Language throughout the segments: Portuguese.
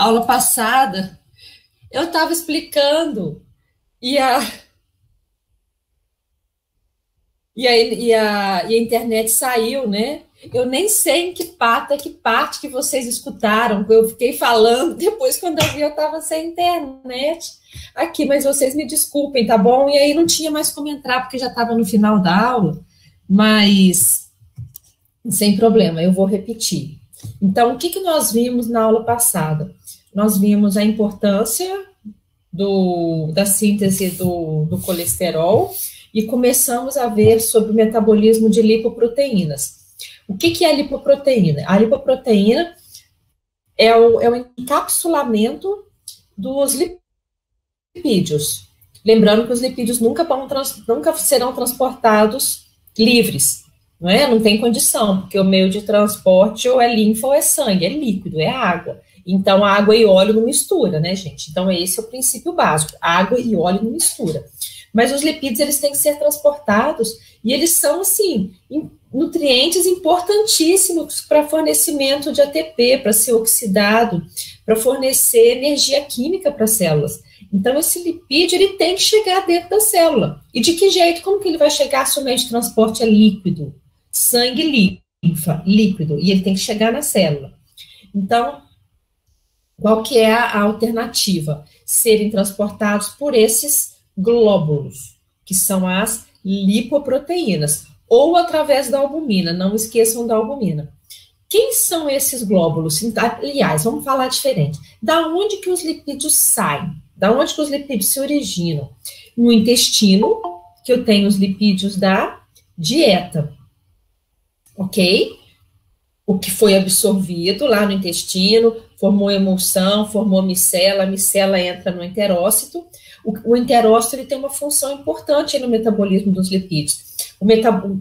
aula passada, eu estava explicando e a internet saiu, né? Eu nem sei em que parte que vocês escutaram, eu fiquei falando, depois quando eu vi eu estava sem internet aqui, mas vocês me desculpem, tá bom? E aí não tinha mais como entrar, porque já estava no final da aula, mas sem problema, eu vou repetir. Então, o que nós vimos na aula passada? Nós vimos a importância da síntese do colesterol e começamos a ver sobre o metabolismo de lipoproteínas. O que é a lipoproteína? A lipoproteína é o encapsulamento dos lipídios. Lembrando que os lipídios nunca serão transportados livres, não é? Não tem condição, porque o meio de transporte ou é linfa ou é sangue, é líquido, é água. Então, água e óleo não mistura, né, gente? Então, esse é o princípio básico. Água e óleo não mistura. Mas os lipídios, eles têm que ser transportados e eles são, assim, nutrientes importantíssimos para fornecimento de ATP, para ser oxidado, para fornecer energia química para as células. Então, esse lipídio, ele tem que chegar dentro da célula. E de que jeito? Como que ele vai chegar se o meio de transporte é líquido? Sangue, linfa, líquido. E ele tem que chegar na célula. Então, qual que é a alternativa? Serem transportados por esses glóbulos, que são as lipoproteínas, ou através da albumina, não esqueçam da albumina. Quem são esses glóbulos? Aliás, vamos falar diferente. Da onde que os lipídios saem? Da onde que os lipídios se originam? No intestino, que eu tenho os lipídios da dieta, ok? O que foi absorvido lá no intestino, formou emulsão, formou micela, a micela entra no enterócito. O enterócito, ele tem uma função importante no metabolismo dos lipídios.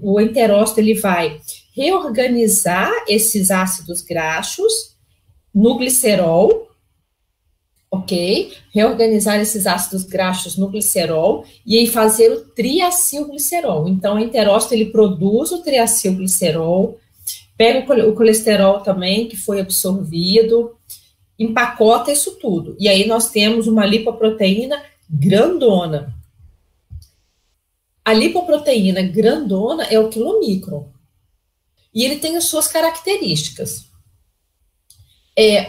O enterócito, ele vai reorganizar esses ácidos graxos no glicerol, ok? Reorganizar esses ácidos graxos no glicerol e aí fazer o triacilglicerol. Então, o enterócito, ele produz o triacilglicerol, pega o colesterol também, que foi absorvido, empacota isso tudo. E aí nós temos uma lipoproteína grandona. A lipoproteína grandona é o quilomicron. E ele tem as suas características.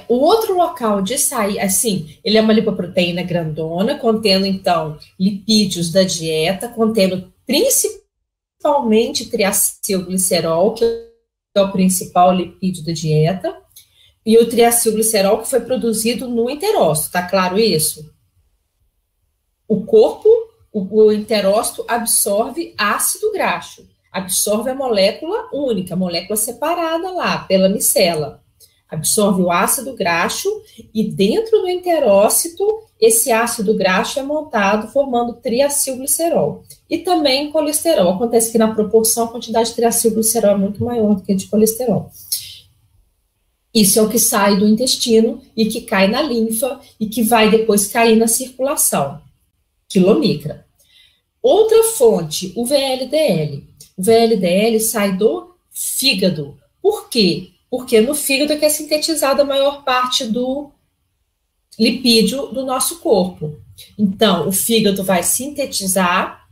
O outro local de sair, assim, ele é uma lipoproteína grandona, contendo, então, lipídios da dieta, contendo principalmente triacilglicerol, que é o principal lipídio da dieta, e o triacilglicerol que foi produzido no enterócito, tá claro isso? O corpo, o enterócito absorve ácido graxo, absorve a molécula única, a molécula separada lá pela micela, absorve o ácido graxo e dentro do enterócito esse ácido graxo é montado formando triacilglicerol e também colesterol. Acontece que na proporção a quantidade de triacilglicerol é muito maior do que a de colesterol. Isso é o que sai do intestino e que cai na linfa e que vai depois cair na circulação, quilomicra. Outra fonte, o VLDL. O VLDL sai do fígado. Por quê? Porque no fígado é que é sintetizada a maior parte do lipídio do nosso corpo. Então, o fígado vai sintetizar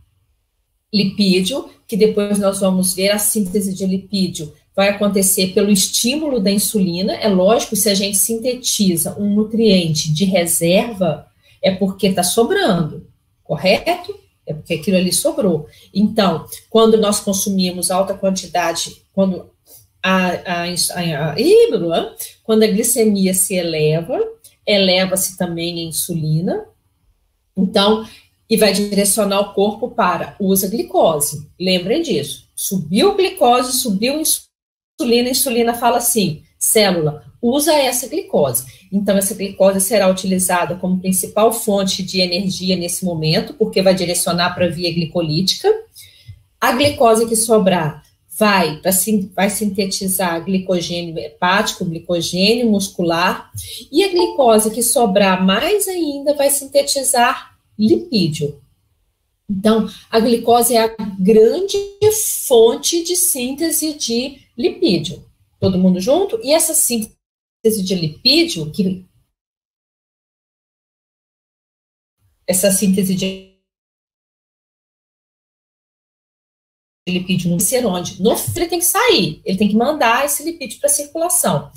lipídio, que depois nós vamos ver a síntese de lipídio vai acontecer pelo estímulo da insulina. É lógico, se a gente sintetiza um nutriente de reserva, é porque está sobrando, correto? É porque aquilo ali sobrou. Então, quando nós consumimos alta quantidade, quando quando a glicemia se eleva, eleva-se também a insulina, então, e vai direcionar o corpo para usa glicose. Lembrem disso. Subiu glicose, subiu insulina, a insulina fala assim, célula, usa essa glicose. Então, essa glicose será utilizada como principal fonte de energia nesse momento, porque vai direcionar para a via glicolítica. A glicose que sobrar vai sintetizar glicogênio hepático, glicogênio muscular, e a glicose que sobrar mais ainda vai sintetizar lipídio. Então, a glicose é a grande fonte de síntese de lipídio. Todo mundo junto? E essa síntese de lipídio, que essa síntese de lipídio no glicerol. No fígado ele tem que sair, ele tem que mandar esse lipídio para a circulação.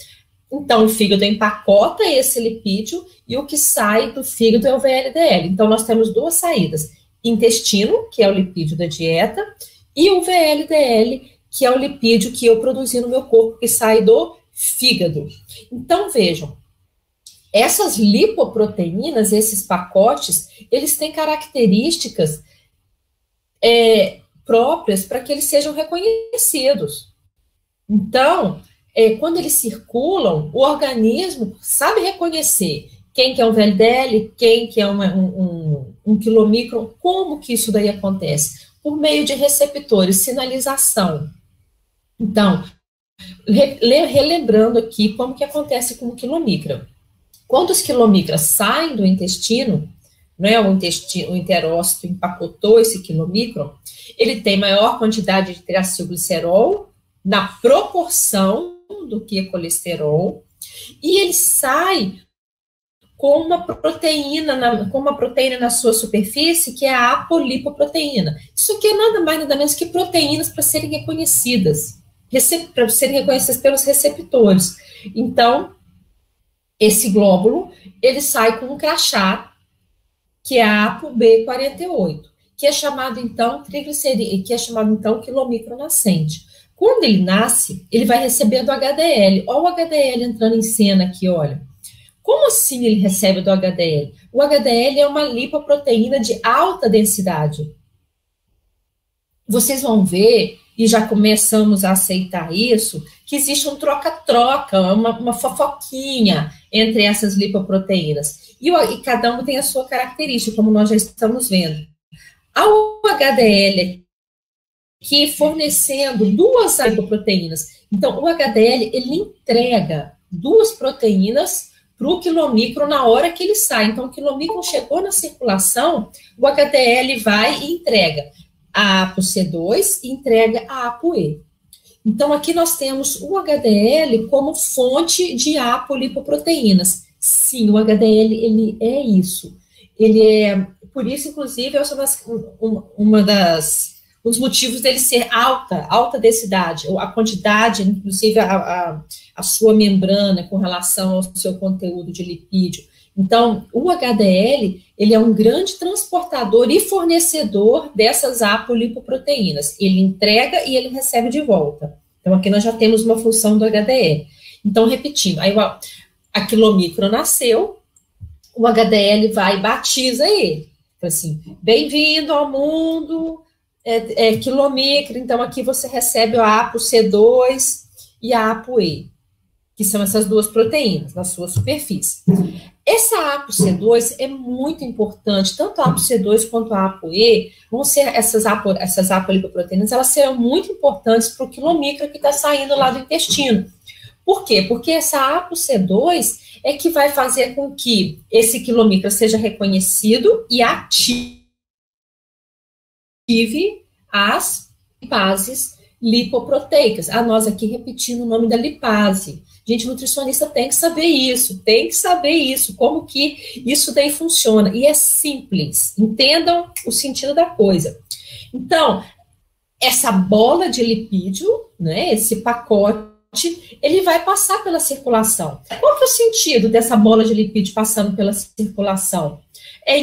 Então, o fígado empacota esse lipídio e o que sai do fígado é o VLDL. Então, nós temos duas saídas: intestino, que é o lipídio da dieta, e o VLDL, que é o lipídio que eu produzi no meu corpo, que sai do fígado. Então, vejam, essas lipoproteínas, esses pacotes, eles têm características próprias para que eles sejam reconhecidos. Então, quando eles circulam, o organismo sabe reconhecer quem que é um VLDL, quem que é um quilomicron, como que isso daí acontece? Por meio de receptores, sinalização. Então, relembrando aqui como que acontece com o quilomicron. Quando os quilomicrons saem do intestino, né, o enterócito empacotou esse quilomicron, ele tem maior quantidade de triacilglicerol na proporção do que colesterol, e ele sai com uma proteína na sua superfície, que é a apolipoproteína. Isso aqui é nada mais, nada menos que proteínas para serem reconhecidas pelos receptores. Então, esse glóbulo, ele sai com um crachá, que é a ApoB48, que é chamado, então, que é chamado, então, quilomicron nascente. Quando ele nasce, ele vai recebendo HDL. Olha o HDL entrando em cena aqui, olha. Como assim ele recebe do HDL? O HDL é uma lipoproteína de alta densidade. Vocês vão ver, e já começamos a aceitar isso, que existe um troca-troca, uma fofoquinha entre essas lipoproteínas. E cada uma tem a sua característica, como nós já estamos vendo. Ao HDL aqui fornecendo duas lipoproteínas. Então, o HDL, ele entrega duas proteínas para o quilomicron na hora que ele sai. Então, o quilomicron chegou na circulação, o HDL vai e entrega a ApoC2 e entrega a ApoE. Então, aqui nós temos o HDL como fonte de apolipoproteínas. Sim, o HDL, ele é isso. Ele é, por isso, inclusive, os motivos dele ser alta densidade, a quantidade, inclusive a sua membrana com relação ao seu conteúdo de lipídio. Então, o HDL, ele é um grande transportador e fornecedor dessas apolipoproteínas. Ele entrega e ele recebe de volta. Então, aqui nós já temos uma função do HDL. Então, repetindo, aí a quilomicron nasceu, o HDL vai e batiza ele. Então, assim, bem-vindo ao mundo, quilomicron, então aqui você recebe a ApoC2 e a ApoE, que são essas duas proteínas na sua superfície. Essa ApoC2 é muito importante, tanto a ApoC2 quanto a ApoE, vão ser essas apolipoproteínas, elas serão muito importantes para o quilomicron que está saindo lá do intestino. Por quê? Porque essa ApoC2 é que vai fazer com que esse quilomicron seja reconhecido e ative as lipases lipoproteicas. Nós aqui repetindo o nome da lipase. Gente, nutricionista tem que saber isso, como que isso daí funciona. E é simples, entendam o sentido da coisa. Então, essa bola de lipídio, né, esse pacote, ele vai passar pela circulação. Qual que é o sentido dessa bola de lipídio passando pela circulação? É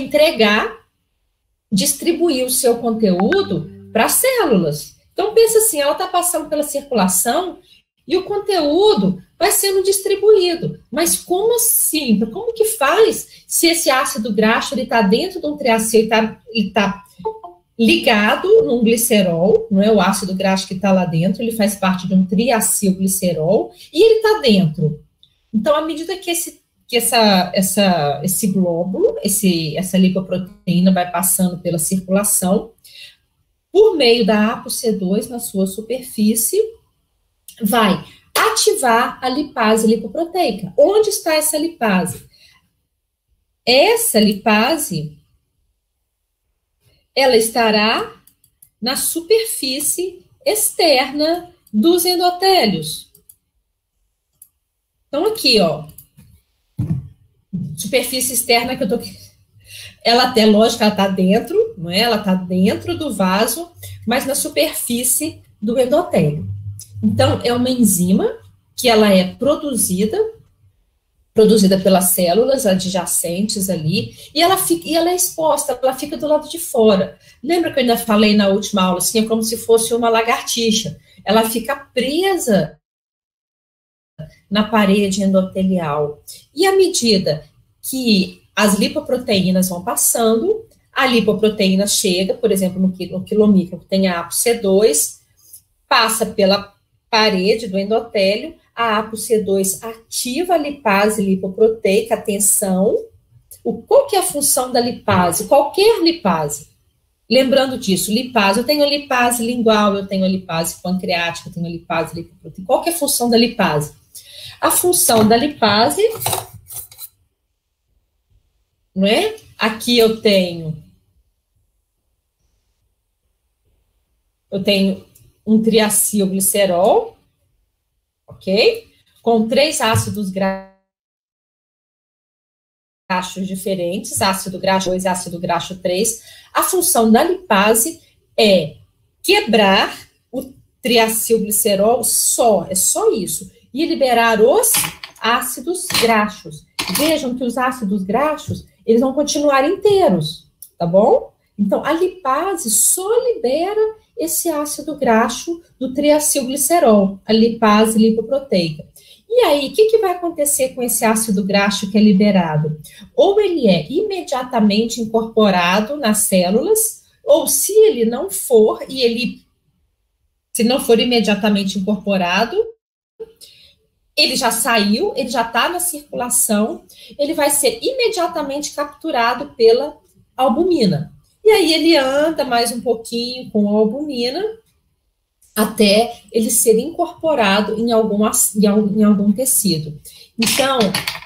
distribuir o seu conteúdo para as células. Então, pensa assim, ela está passando pela circulação e o conteúdo vai sendo distribuído. Mas como assim? Como que faz se esse ácido graxo está dentro de um triacil, ele está ligado num glicerol, não é o ácido graxo que está lá dentro, ele faz parte de um triacilglicerol e ele está dentro. Então, à medida que esse glóbulo, essa lipoproteína vai passando pela circulação, por meio da ApoC2 na sua superfície, vai ativar a lipase lipoproteica. Onde está essa lipase? Essa lipase, ela estará na superfície externa dos endotélios. Então, aqui, ó, superfície externa que eu tô aqui. Ela até, lógico, ela está dentro, não é? Ela está dentro do vaso, mas na superfície do endotélio. Então, é uma enzima que ela é produzida pelas células adjacentes ali, e ela é exposta, ela fica do lado de fora. Lembra que eu ainda falei na última aula, assim, é como se fosse uma lagartixa. Ela fica presa na parede endotelial. E à medida que as lipoproteínas vão passando, a lipoproteína chega, por exemplo, no quilomicro, que tem a ApoC2, passa pela parede do endotélio, a ApoC2 ativa a lipase lipoproteica, atenção. Qual que é a função da lipase? Qualquer lipase. Lembrando disso, lipase, eu tenho a lipase lingual, eu tenho a lipase pancreática, eu tenho a lipase lipoproteica. Qual que é a função da lipase? A função da lipase, não é? Aqui eu tenho um triacilglicerol, ok? Com 3 ácidos graxos diferentes, ácido graxo 2 e ácido graxo 3. A função da lipase é quebrar o triacilglicerol é só isso, e liberar os ácidos graxos. Vejam que os ácidos graxos, eles vão continuar inteiros, tá bom? Então, a lipase só libera esse ácido graxo do triacilglicerol, a lipase lipoproteica. E aí, o que vai acontecer com esse ácido graxo que é liberado? Ou ele é imediatamente incorporado nas células, ou se ele não for, se não for imediatamente incorporado, ele já saiu, ele já está na circulação, ele vai ser imediatamente capturado pela albumina. E aí ele anda mais um pouquinho com a albumina até ele ser incorporado em algum tecido. Então,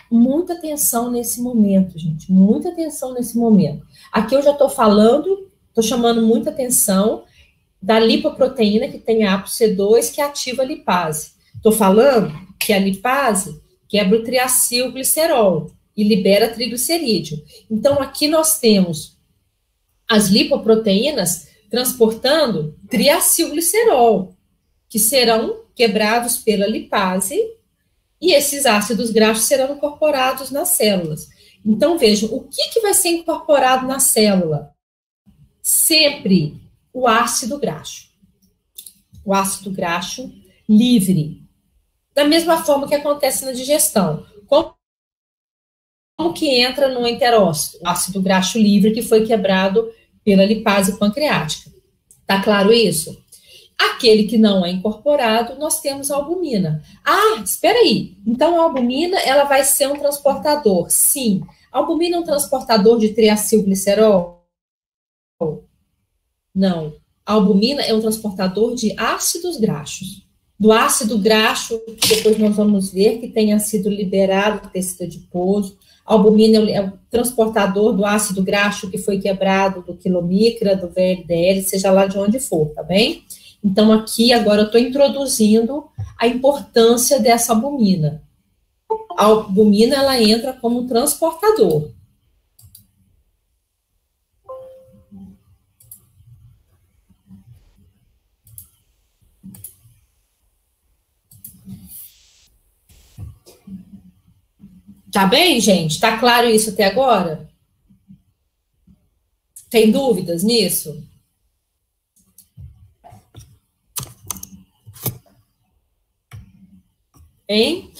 muita atenção nesse momento, gente, muita atenção nesse momento. Aqui eu já estou chamando muita atenção da lipoproteína que tem a ApoC2, que ativa a lipase. Estou falando que a lipase quebra o triacilglicerol e libera triglicerídeo. Então, aqui nós temos as lipoproteínas transportando triacilglicerol, que serão quebrados pela lipase, e esses ácidos graxos serão incorporados nas células. Então, vejam, o que vai ser incorporado na célula? Sempre o ácido graxo. O ácido graxo livre. Da mesma forma que acontece na digestão. Como que entra no enterócito? O ácido graxo livre que foi quebrado pela lipase pancreática. Tá claro isso? Aquele que não é incorporado, nós temos a albumina. Ah, espera aí. Então, a albumina, ela vai ser um transportador. Sim. A albumina é um transportador de triacilglicerol? Não. A albumina é um transportador de ácidos graxos. Do ácido graxo, que depois nós vamos ver que tenha sido liberado do tecido adiposo. A albumina é o transportador do ácido graxo que foi quebrado do quilomicra, do VLDL, seja lá de onde for, tá bem? Então, aqui, agora, eu estou introduzindo a importância dessa albumina. A albumina, ela entra como transportador. Tá bem, gente? Tá claro isso até agora? Tem dúvidas nisso? Hein?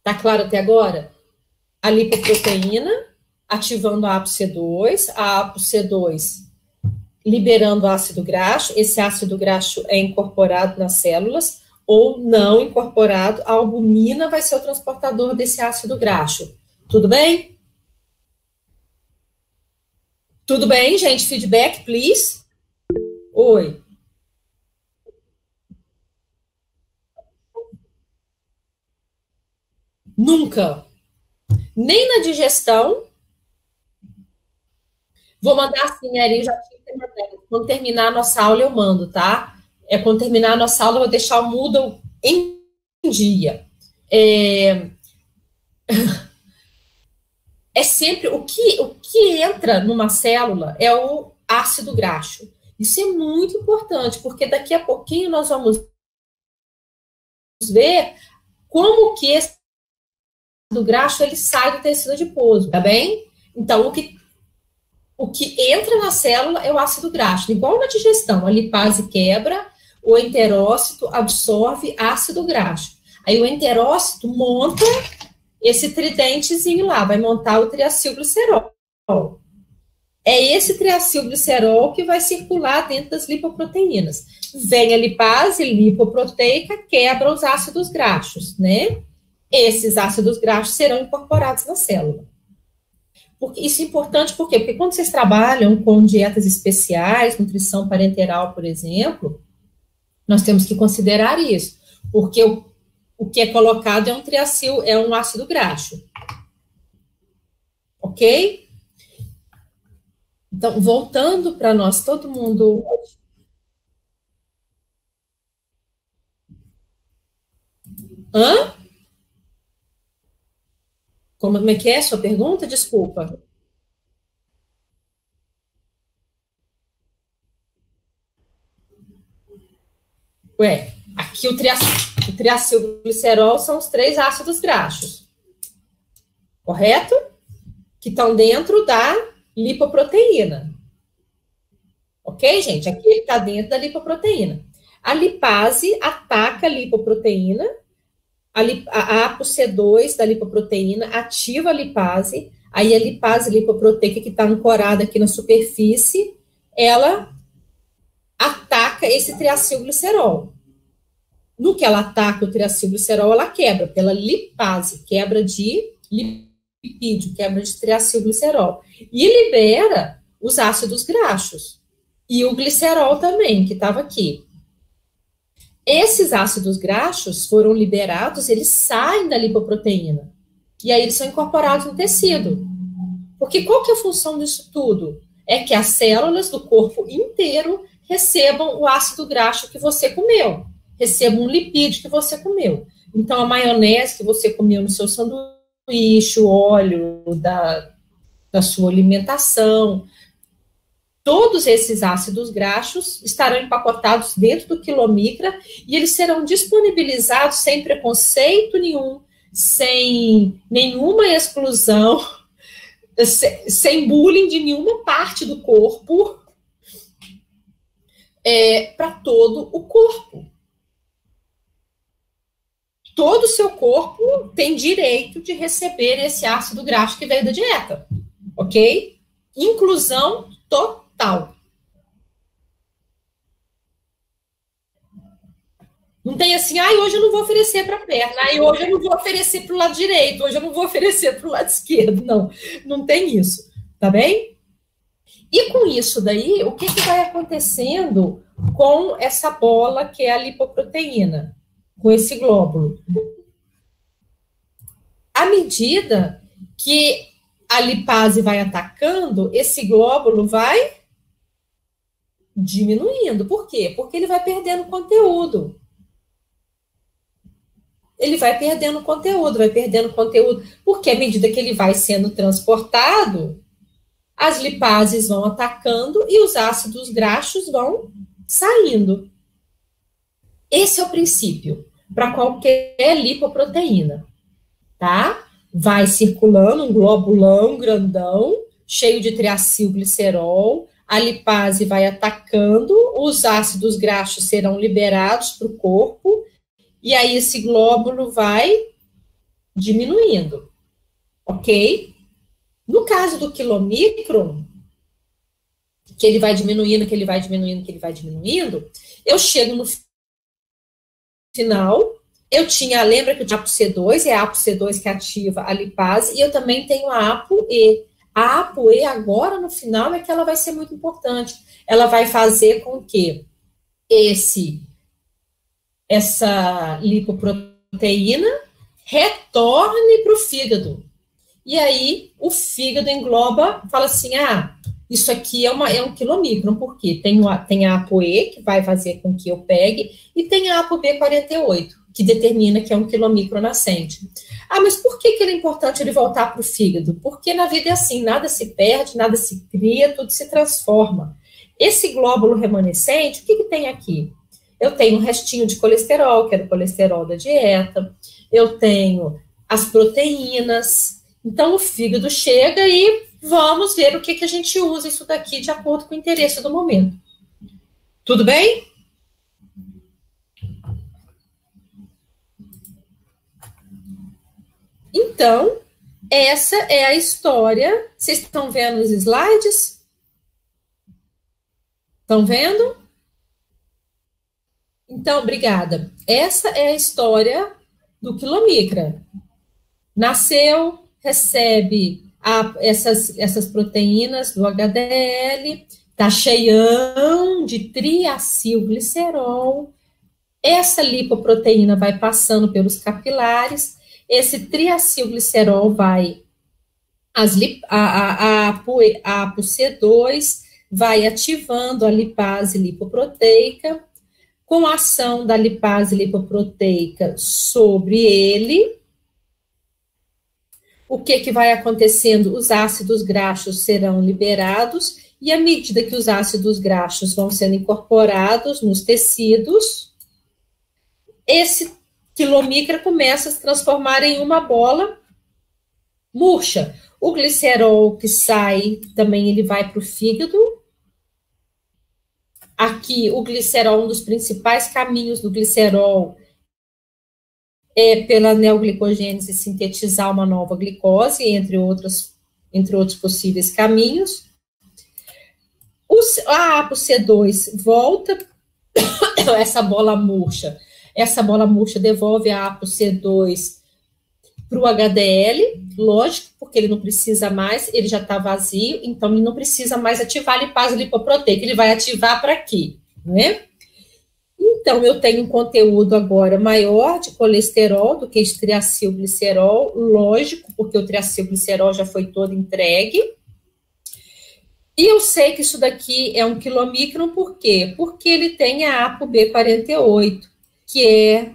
Tá claro até agora? A lipoproteína ativando a ApoC2, a ApoC2 liberando ácido graxo, esse ácido graxo é incorporado nas células, ou não incorporado, a albumina vai ser o transportador desse ácido graxo. Tudo bem? Tudo bem, gente? Feedback, please? Oi. Nunca. Nem na digestão. Vou mandar assim, Eri, já tinha mandado. Quando terminar a nossa aula, eu mando, tá? Quando terminar a nossa aula, eu vou deixar o Moodle em dia. é sempre o que entra numa célula é o ácido graxo. Isso é muito importante, porque daqui a pouquinho nós vamos ver como que esse ácido graxo ele sai do tecido adiposo, tá bem? Então, o que entra na célula é o ácido graxo. Igual na digestão, a lipase quebra, o enterócito absorve ácido graxo. Aí o enterócito monta esse tridentezinho lá, vai montar o triacilglicerol. É esse triacilglicerol que vai circular dentro das lipoproteínas. Vem a lipase lipoproteica, quebra os ácidos graxos, né? Esses ácidos graxos serão incorporados na célula. Isso é importante por quê? Porque quando vocês trabalham com dietas especiais, nutrição parenteral, por exemplo, nós temos que considerar isso, porque o que é colocado é um ácido graxo. Ok? Então, voltando para nós, todo mundo... Hã? Como é que é a sua pergunta? Desculpa. Ué, aqui o triacilglicerol são os 3 ácidos graxos. Correto? Que estão dentro da lipoproteína. Ok, gente? Aqui ele está dentro da lipoproteína. A lipase ataca a lipoproteína, a ApoC2 da lipoproteína ativa a lipase, aí a lipase lipoproteica que está ancorada aqui na superfície, ela ataca esse triacilglicerol. No que ela ataca o triacilglicerol, ela quebra pela lipase, quebra de lipídio, quebra de triacilglicerol. E libera os ácidos graxos. E o glicerol também, que estava aqui. Esses ácidos graxos foram liberados, eles saem da lipoproteína. E aí eles são incorporados no tecido. Porque qual que é a função disso tudo? É que as células do corpo inteiro recebam o ácido graxo que você comeu. Recebam um lipídio que você comeu. Então, a maionese que você comeu no seu sanduíche, o óleo da sua alimentação, todos esses ácidos graxos estarão empacotados dentro do quilomicra e eles serão disponibilizados sem preconceito nenhum, sem nenhuma exclusão, sem bullying de nenhuma parte do corpo, para todo o corpo. Todo o seu corpo tem direito de receber esse ácido graxo que veio da dieta, ok? Inclusão total. Não tem assim, hoje eu não vou oferecer para a perna, hoje eu não vou oferecer para o lado direito, hoje eu não vou oferecer para o lado esquerdo. Não, não tem isso, tá bem? E com isso daí, o que vai acontecendo com essa bola que é a lipoproteína? Com esse glóbulo. À medida que a lipase vai atacando, esse glóbulo vai diminuindo. Por quê? Porque ele vai perdendo conteúdo. Ele vai perdendo conteúdo, porque à medida que ele vai sendo transportado, as lipases vão atacando e os ácidos graxos vão saindo. Esse é o princípio para qualquer lipoproteína, tá? Vai circulando um globulão grandão, cheio de triacilglicerol, a lipase vai atacando, os ácidos graxos serão liberados para o corpo, e aí esse glóbulo vai diminuindo, ok? No caso do quilomicron, que ele vai diminuindo, eu chego no final, lembra que eu tinha ApoC2, é a ApoC2 que ativa a lipase, e eu também tenho a ApoE. A ApoE agora, no final, é que ela vai ser muito importante. Ela vai fazer com que essa lipoproteína retorne para o fígado. E aí, o fígado engloba, fala assim, isso aqui é um quilomicron, porque tem a ApoE, que vai fazer com que eu pegue, e tem a ApoB48. que determina que é um quilomicron nascente. Ah, mas por que ele é importante ele voltar para o fígado? Porque na vida é assim, nada se perde, nada se cria, tudo se transforma. Esse glóbulo remanescente, o que tem aqui? Eu tenho um restinho de colesterol, que era o colesterol da dieta, eu tenho as proteínas, então o fígado chega e vamos ver o que a gente usa isso daqui de acordo com o interesse do momento. Tudo bem? Então, essa é a história. Vocês estão vendo os slides? Estão vendo? Então, obrigada. Essa é a história do quilomicra. Nasceu, recebe essas proteínas do HDL, está cheião de triacilglicerol. Essa lipoproteína vai passando pelos capilares. Esse triacilglicerol vai a ApoC2 vai ativando a lipase lipoproteica. Com a ação da lipase lipoproteica sobre ele, o que vai acontecendo? Os ácidos graxos serão liberados, e à medida que os ácidos graxos vão sendo incorporados nos tecidos, esse quilomicra começa a se transformar em uma bola murcha. O glicerol que sai, também ele vai para o fígado. Aqui, o glicerol, um dos principais caminhos do glicerol é pela neoglicogênese sintetizar uma nova glicose, entre outros possíveis caminhos. A ApoC2 volta essa bola murcha devolve a ApoC2 para o HDL, lógico, porque ele não precisa mais, ele já está vazio, então ele não precisa mais ativar a lipase lipoproteica, ele vai ativar para quê, né? Então, eu tenho um conteúdo agora maior de colesterol do que de triacilglicerol, lógico, porque o triacilglicerol já foi todo entregue. E eu sei que isso daqui é um quilomicron, por quê? Porque ele tem a ApoB48, que é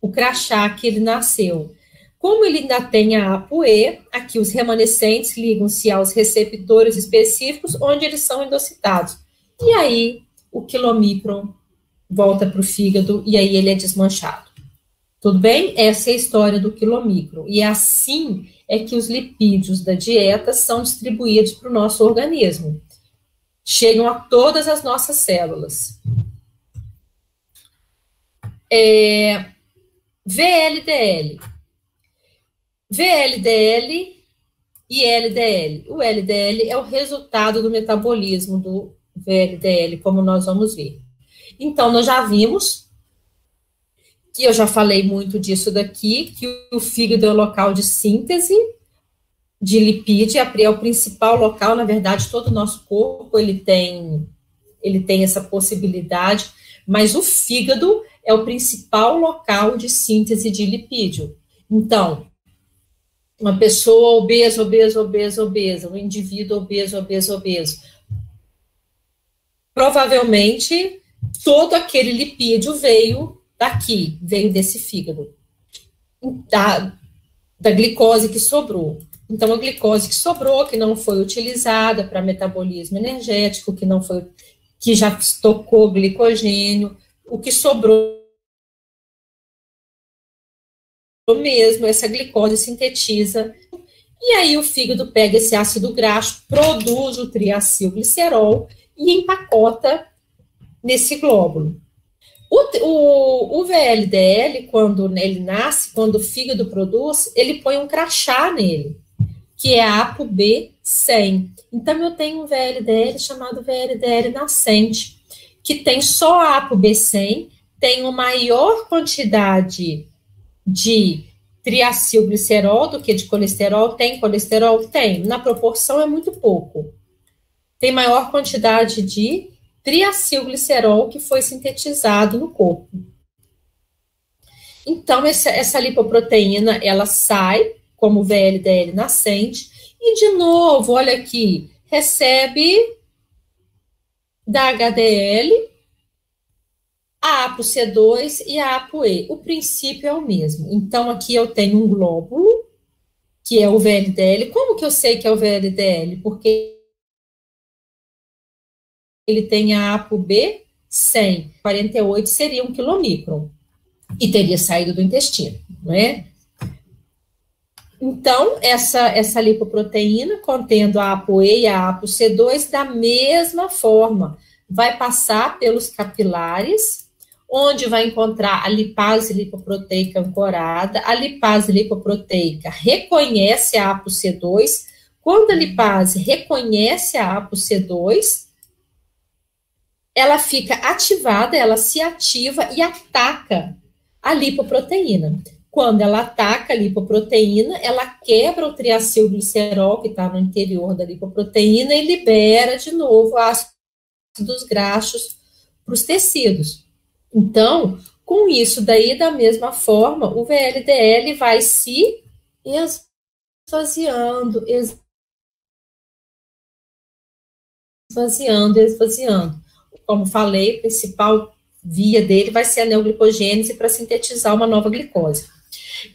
o crachá que ele nasceu. Como ele ainda tem a ApoE, aqui os remanescentes ligam-se aos receptores específicos onde eles são endocitados. E aí, o quilomicron volta para o fígado e aí ele é desmanchado. Tudo bem? Essa é a história do quilomicron. E assim é que os lipídios da dieta são distribuídos para o nosso organismo. Chegam a todas as nossas células. VLDL. VLDL e LDL. O LDL é o resultado do metabolismo do VLDL, como nós vamos ver. Então, nós já vimos, que eu já falei muito disso daqui, que o fígado é o local de síntese de lipídio, é o principal local, na verdade, todo o nosso corpo, ele tem essa possibilidade, mas o fígado é o principal local de síntese de lipídio. Então, uma pessoa obesa, um indivíduo obeso, provavelmente todo aquele lipídio veio daqui, veio desse fígado, da glicose que sobrou. Então, a glicose que sobrou, que não foi utilizada para metabolismo energético, que já estocou glicogênio, o que sobrou mesmo, essa glicose sintetiza, e aí o fígado pega esse ácido graxo, produz o triacilglicerol e empacota nesse glóbulo. O VLDL, quando ele nasce, quando o fígado produz, ele põe um crachá nele, que é a ApoB100. Então, eu tenho um VLDL chamado VLDL nascente, que tem só a ApoB100, tem uma maior quantidade de triacilglicerol do que de colesterol. Tem colesterol? Tem. Na proporção é muito pouco. Tem maior quantidade de triacilglicerol que foi sintetizado no corpo. Então, essa lipoproteína, ela sai como VLDL nascente e, de novo, olha aqui, recebe da HDL a ApoC2 e a ApoE. O princípio é o mesmo. Então, aqui eu tenho um glóbulo, que é o VLDL. Como que eu sei que é o VLDL? Porque ele tem a ApoB 100, 48 seria 1 quilomicron, e teria saído do intestino, não é? Então, essa lipoproteína, contendo a ApoE e a ApoC2, da mesma forma, vai passar pelos capilares, onde vai encontrar a lipase lipoproteica ancorada. A lipase lipoproteica reconhece a ApoC2. Quando a lipase reconhece a ApoC2, ela fica ativada, ela se ativa e ataca a lipoproteína. Quando ela ataca a lipoproteína, ela quebra o triacilglicerol, que está no interior da lipoproteína, e libera de novo ácidos graxos para os tecidos. Então, com isso daí, da mesma forma, o VLDL vai se esvaziando, esvaziando. Como falei, a principal via dele vai ser a neoglicogênese para sintetizar uma nova glicose.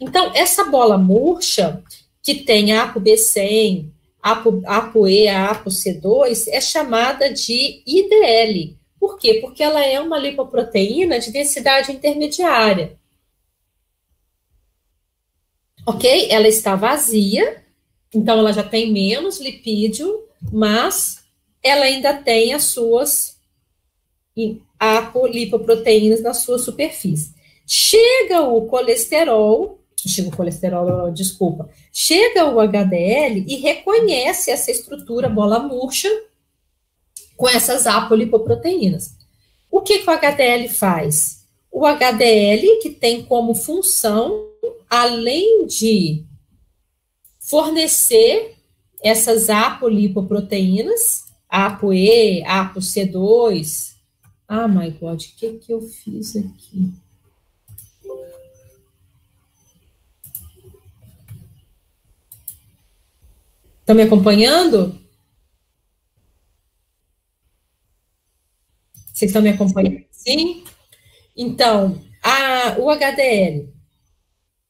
Então, essa bola murcha, que tem a ApoB100, ApoE, a ApoC2, é chamada de IDL. Por quê? Porque ela é uma lipoproteína de densidade intermediária. Ok? Ela está vazia, então ela já tem menos lipídio, mas ela ainda tem as suas apolipoproteínas na sua superfície. Chega o HDL e reconhece essa estrutura bola murcha com essas apolipoproteínas. O que o HDL faz? O HDL, que tem como função, além de fornecer essas apolipoproteínas, ApoE, ApoC2. Ah, my God, o que eu fiz aqui? Estão me acompanhando? Vocês estão me acompanhando? Sim? Então, o HDL,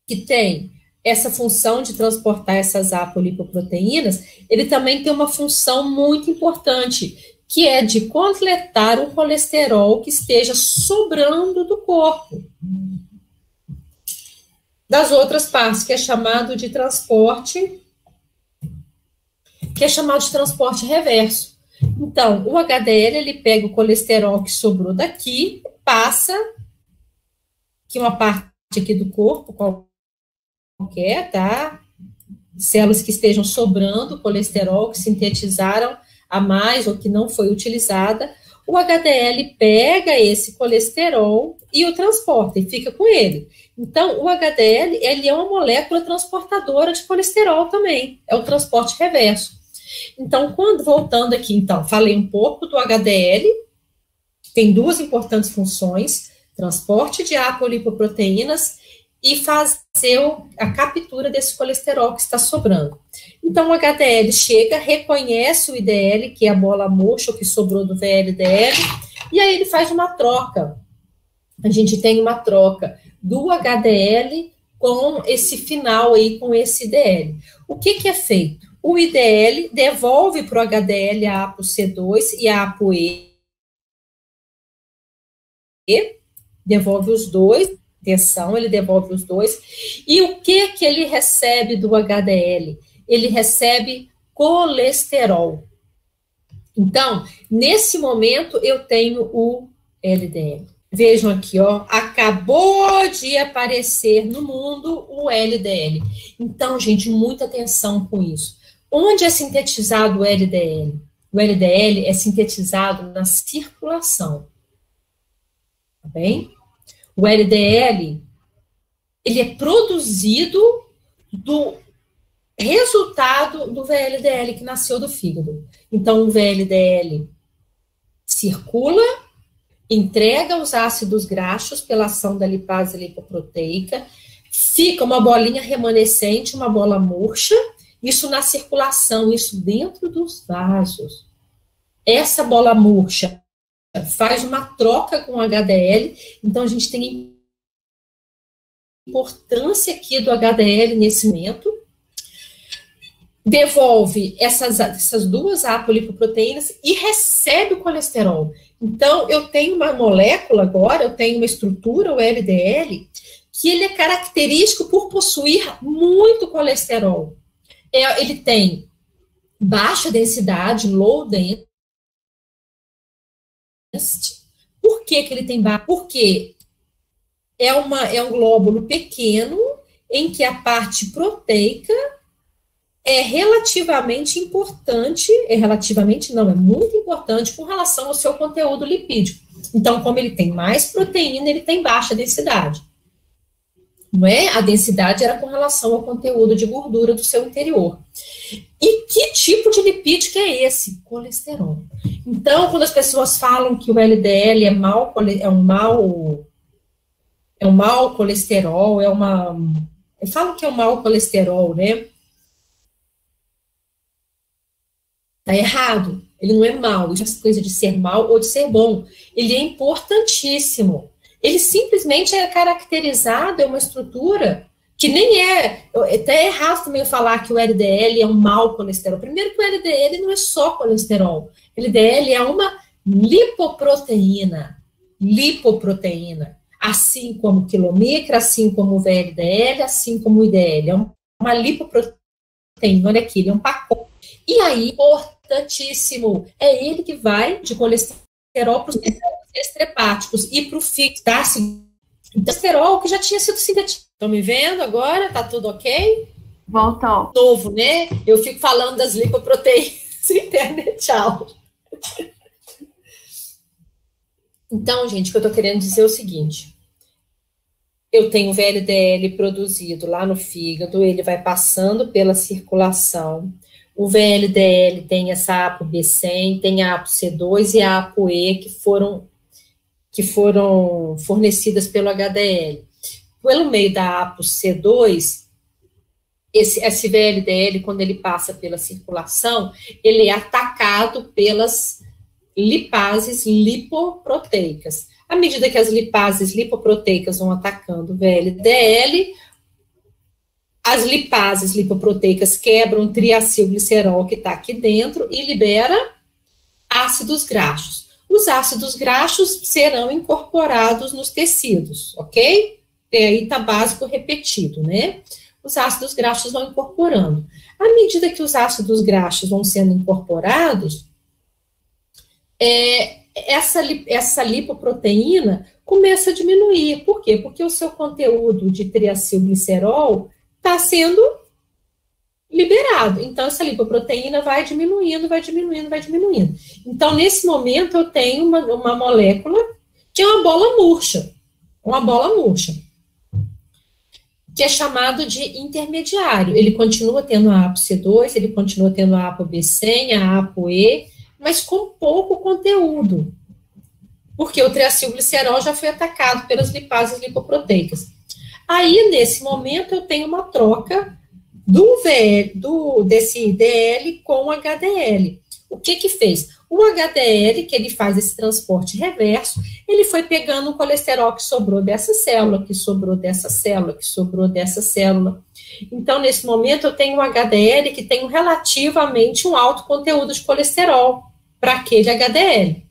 que tem essa função de transportar essas apolipoproteínas, ele também tem uma função muito importante, que é de coletar o colesterol que esteja sobrando do corpo, das outras partes, que é chamado de transporte reverso. Então, o HDL, ele pega o colesterol que sobrou daqui, passa que uma parte aqui do corpo, qualquer, tá? Células que estejam sobrando colesterol, que sintetizaram a mais ou que não foi utilizada, o HDL pega esse colesterol e o transporta, e fica com ele. Então, o HDL, ele é uma molécula transportadora de colesterol também, é o transporte reverso. Então, voltando aqui, então, falei um pouco do HDL, tem duas importantes funções, transporte de apolipoproteínas e fazer a captura desse colesterol que está sobrando. Então, o HDL chega, reconhece o IDL, que é a bola murcha, o que sobrou do VLDL, e aí ele faz uma troca. A gente tem uma troca do HDL com esse final aí, com esse IDL. O que é feito? O IDL devolve para o HDL a ApoC2 e a ApoE, devolve os dois, atenção, ele devolve os dois. E o que ele recebe do HDL? Ele recebe colesterol. Então, nesse momento, eu tenho o LDL. Vejam aqui, ó, acabou de aparecer no mundo o LDL. Então, gente, muita atenção com isso. Onde é sintetizado o LDL? O LDL é sintetizado na circulação. Tá bem? O LDL, ele é produzido do resultado do VLDL que nasceu do fígado. Então, o VLDL circula, entrega os ácidos graxos pela ação da lipase lipoproteica, fica uma bolinha remanescente, uma bola murcha, isso na circulação, isso dentro dos vasos. Essa bola murcha, faz uma troca com o HDL, então a gente tem importância aqui do HDL nesse momento, devolve essas duas apolipoproteínas e recebe o colesterol. Então, eu tenho uma molécula agora, eu tenho uma estrutura, o LDL, que ele é característico por possuir muito colesterol. Ele tem baixa densidade, low density. Por que ele tem baixa? Porque é um glóbulo pequeno em que a parte proteica é relativamente importante, é muito importante com relação ao seu conteúdo lipídico. Então, como ele tem mais proteína, ele tem baixa densidade. Não é? A densidade era com relação ao conteúdo de gordura do seu interior. E que tipo de lipídico é esse? Colesterol. Então, quando as pessoas falam que o LDL é um mau colesterol, falam que é um mau colesterol, né? Tá errado. Ele não é mau. Isso é coisa de ser mau ou de ser bom. Ele é importantíssimo. Ele simplesmente é caracterizado, é uma estrutura que nem é... Até é errado também falar que o LDL é um mau colesterol. Primeiro que o LDL não é só colesterol. O LDL é uma lipoproteína. Lipoproteína. Assim como o quilomicra, assim como o VLDL, assim como o IDL. É uma lipoproteína. Olha aqui, ele é um pacote. E aí, importantíssimo, é ele que vai de colesterol para os extrahepáticos e para o fígado, tá? Colesterol que já tinha sido sintetizado. Estão me vendo agora? Tá tudo ok? Voltou. Novo, né? Eu fico falando das lipoproteínas internet, tchau. Então, gente, o que eu tô querendo dizer é o seguinte. Eu tenho o VLDL produzido lá no fígado, ele vai passando pela circulação. O VLDL tem essa ApoB100, tem a ApoC2 e a ApoE que foram fornecidas pelo HDL. Pelo meio da ApoC2, esse VLDL, quando ele passa pela circulação, ele é atacado pelas lipases lipoproteicas. À medida que as lipases lipoproteicas vão atacando o VLDL, as lipases lipoproteicas quebram o triacilglicerol que está aqui dentro e libera ácidos graxos. Os ácidos graxos serão incorporados nos tecidos, ok? E aí está básico repetido, né? Os ácidos graxos vão incorporando. À medida que os ácidos graxos vão sendo incorporados, essa lipoproteína começa a diminuir. Por quê? Porque o seu conteúdo de triacilglicerol está sendo liberado. Então, essa lipoproteína vai diminuindo, vai diminuindo, vai diminuindo. Então, nesse momento, eu tenho uma molécula que é uma bola murcha. Uma bola murcha. Que é chamado de intermediário. Ele continua tendo a ApoC2, ele continua tendo a ApoB100, a ApoE, mas com pouco conteúdo. Porque o triacilglicerol já foi atacado pelas lipases lipoproteicas. Aí, nesse momento, eu tenho uma troca desse IDL com o HDL. O que fez? O HDL, que ele faz esse transporte reverso, ele foi pegando o colesterol que sobrou dessa célula, que sobrou dessa célula, que sobrou dessa célula. Então, nesse momento, eu tenho um HDL que tem relativamente um alto conteúdo de colesterol para aquele HDL.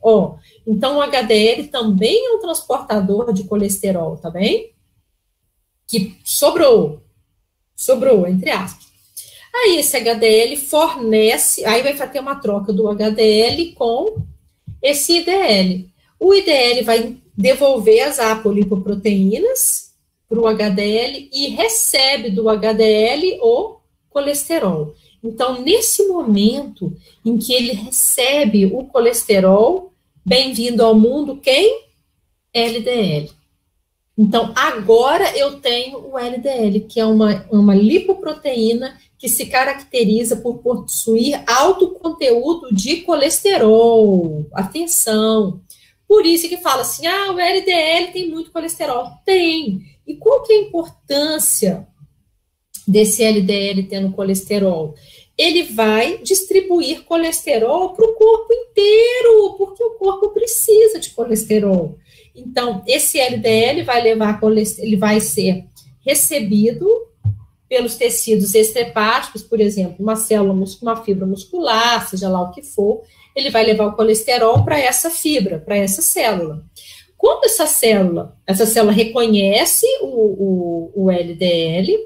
Então, o HDL também é um transportador de colesterol, tá bem? Que sobrou, entre aspas. Aí esse HDL fornece, aí vai ter uma troca do HDL com esse IDL. O IDL vai devolver as apolipoproteínas para o HDL e recebe do HDL o colesterol. Então, nesse momento em que ele recebe o colesterol, bem-vindo ao mundo, quem? LDL. Então, agora eu tenho o LDL, que é uma lipoproteína que se caracteriza por possuir alto conteúdo de colesterol. Atenção! Por isso que fala assim, o LDL tem muito colesterol. Tem. E qual que é a importância desse LDL tendo colesterol? ele vai distribuir colesterol para o corpo inteiro, porque o corpo precisa de colesterol. Então, esse LDL vai levar colesterol, ele vai ser recebido pelos tecidos extrahepáticos, por exemplo, uma célula, uma fibra muscular, seja lá o que for, ele vai levar o colesterol para essa fibra, para essa célula. Quando essa célula reconhece o LDL,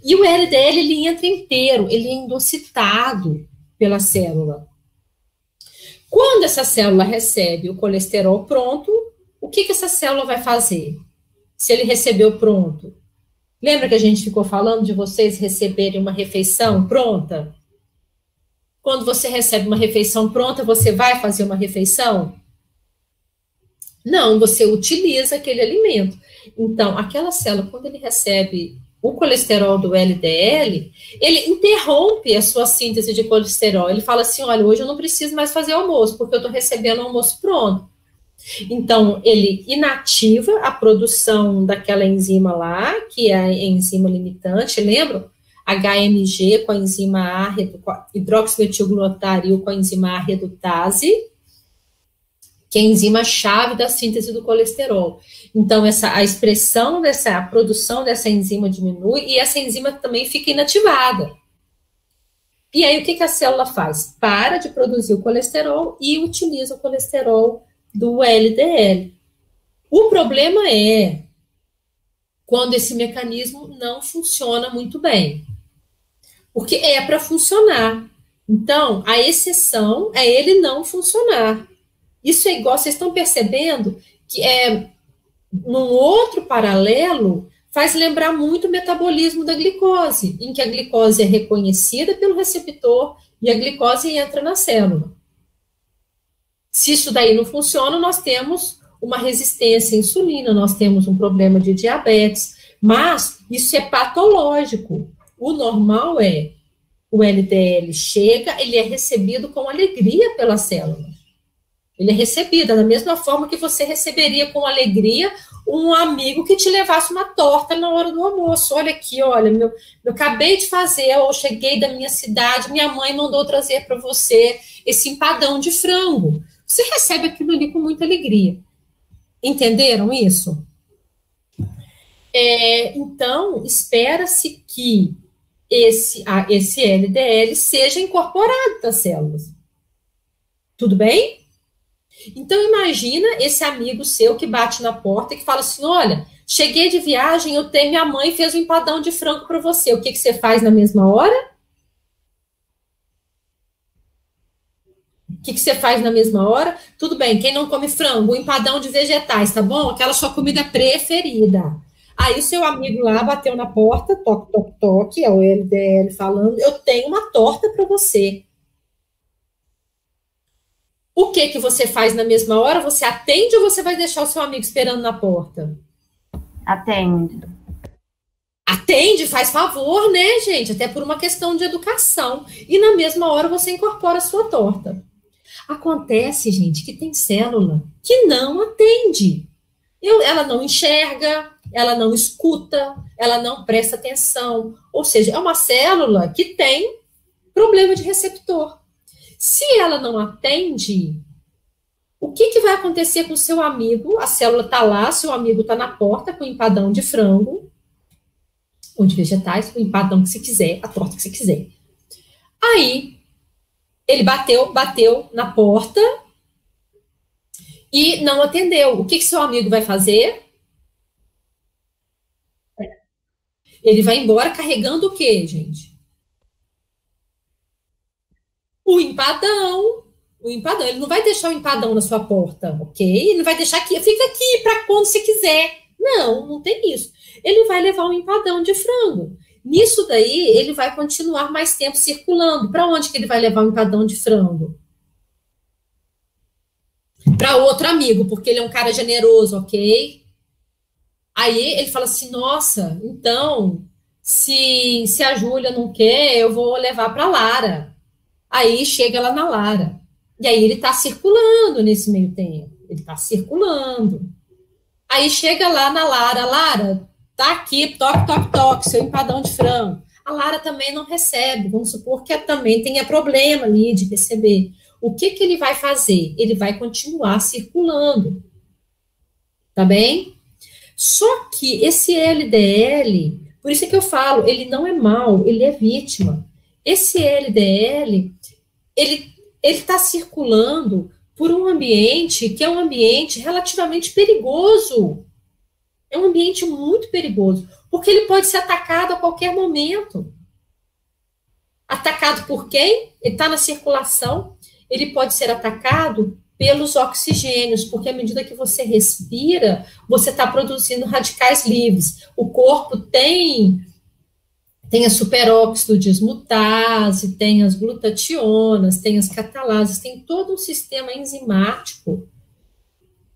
e o LDL ele entra inteiro, ele é endocitado pela célula. Quando essa célula recebe o colesterol pronto, o que essa célula vai fazer? Se ele recebeu pronto. Lembra que a gente ficou falando de vocês receberem uma refeição pronta? Quando você recebe uma refeição pronta, você vai fazer uma refeição? Não, você utiliza aquele alimento. Então, aquela célula, quando ele recebe o colesterol do LDL, ele interrompe a sua síntese de colesterol. Ele fala assim, olha, hoje eu não preciso mais fazer almoço, porque eu estou recebendo o almoço pronto. Então, ele inativa a produção daquela enzima lá, que é a enzima limitante, lembram? HMG com a enzima A, hidroximetilglutaril com a enzima A redutase, que é a enzima-chave da síntese do colesterol. Então, a expressão a produção dessa enzima diminui e essa enzima também fica inativada. E aí, o que a célula faz? Para de produzir o colesterol e utiliza o colesterol do LDL. O problema é quando esse mecanismo não funciona muito bem. Porque é para funcionar. Então, a exceção é ele não funcionar. Isso é igual, vocês estão percebendo que num outro paralelo, faz lembrar muito o metabolismo da glicose, em que a glicose é reconhecida pelo receptor e a glicose entra na célula. Se isso daí não funciona, nós temos uma resistência à insulina, nós temos um problema de diabetes, mas isso é patológico. O normal é, o LDL chega, ele é recebido com alegria pela célula. Ele é recebido da mesma forma que você receberia com alegria um amigo que te levasse uma torta na hora do almoço. Olha aqui, olha, eu acabei de fazer, eu cheguei da minha cidade, minha mãe mandou trazer para você esse empadão de frango. Você recebe aquilo ali com muita alegria. Entenderam isso? Então, espera-se que esse LDL seja incorporado das células. Tudo bem? Então, imagina esse amigo seu que bate na porta e que fala assim, olha, cheguei de viagem, minha mãe fez um empadão de frango para você. O que você faz na mesma hora? O que você faz na mesma hora? Tudo bem, quem não come frango, um empadão de vegetais, tá bom? Aquela sua comida preferida. Aí o seu amigo lá bateu na porta, toque, toque, toque, é o LDL falando, eu tenho uma torta para você. O que você faz na mesma hora? Você atende ou você vai deixar o seu amigo esperando na porta? Atende. Atende, faz favor, né, gente? Até por uma questão de educação. E na mesma hora você incorpora a sua torta. Acontece, gente, que tem célula que não atende. Ela não enxerga, ela não escuta, ela não presta atenção. Ou seja, é uma célula que tem problema de receptor. Se ela não atende, o que vai acontecer com o seu amigo? A célula está lá, seu amigo está na porta com um empadão de frango, ou de vegetais, com o empadão que você quiser, a torta que você quiser. Aí, ele bateu na porta e não atendeu. O que seu amigo vai fazer? Ele vai embora carregando o quê, gente? O empadão. Ele não vai deixar o empadão na sua porta, ok? Ele não vai deixar aqui, fica aqui para quando você quiser. Não tem isso. Ele vai levar um empadão de frango. Nisso daí, ele vai continuar mais tempo circulando. Para onde que ele vai levar um empadão de frango? Para outro amigo, porque ele é um cara generoso, ok? Aí ele fala assim, nossa, então, se a Júlia não quer, eu vou levar para Lara. Aí chega lá na Lara. E aí ele está circulando nesse meio tempo. Ele está circulando. Aí chega lá na Lara. Lara, tá aqui, toque, toque, toque, seu empadão de frango. a Lara também não recebe, vamos supor que também tenha problema ali de receber. O que ele vai fazer? Ele vai continuar circulando, tá bem? Só que esse LDL, por isso é que eu falo, ele não é mau, ele é vítima. Esse LDL, ele está circulando por um ambiente que é um ambiente relativamente perigoso. É um ambiente muito perigoso, porque ele pode ser atacado a qualquer momento. Atacado por quem? Ele está na circulação, ele pode ser atacado pelos oxigênios, porque à medida que você respira, você está produzindo radicais livres. O corpo tem a superóxido dismutase, tem as glutationas, tem as catalases, tem todo um sistema enzimático,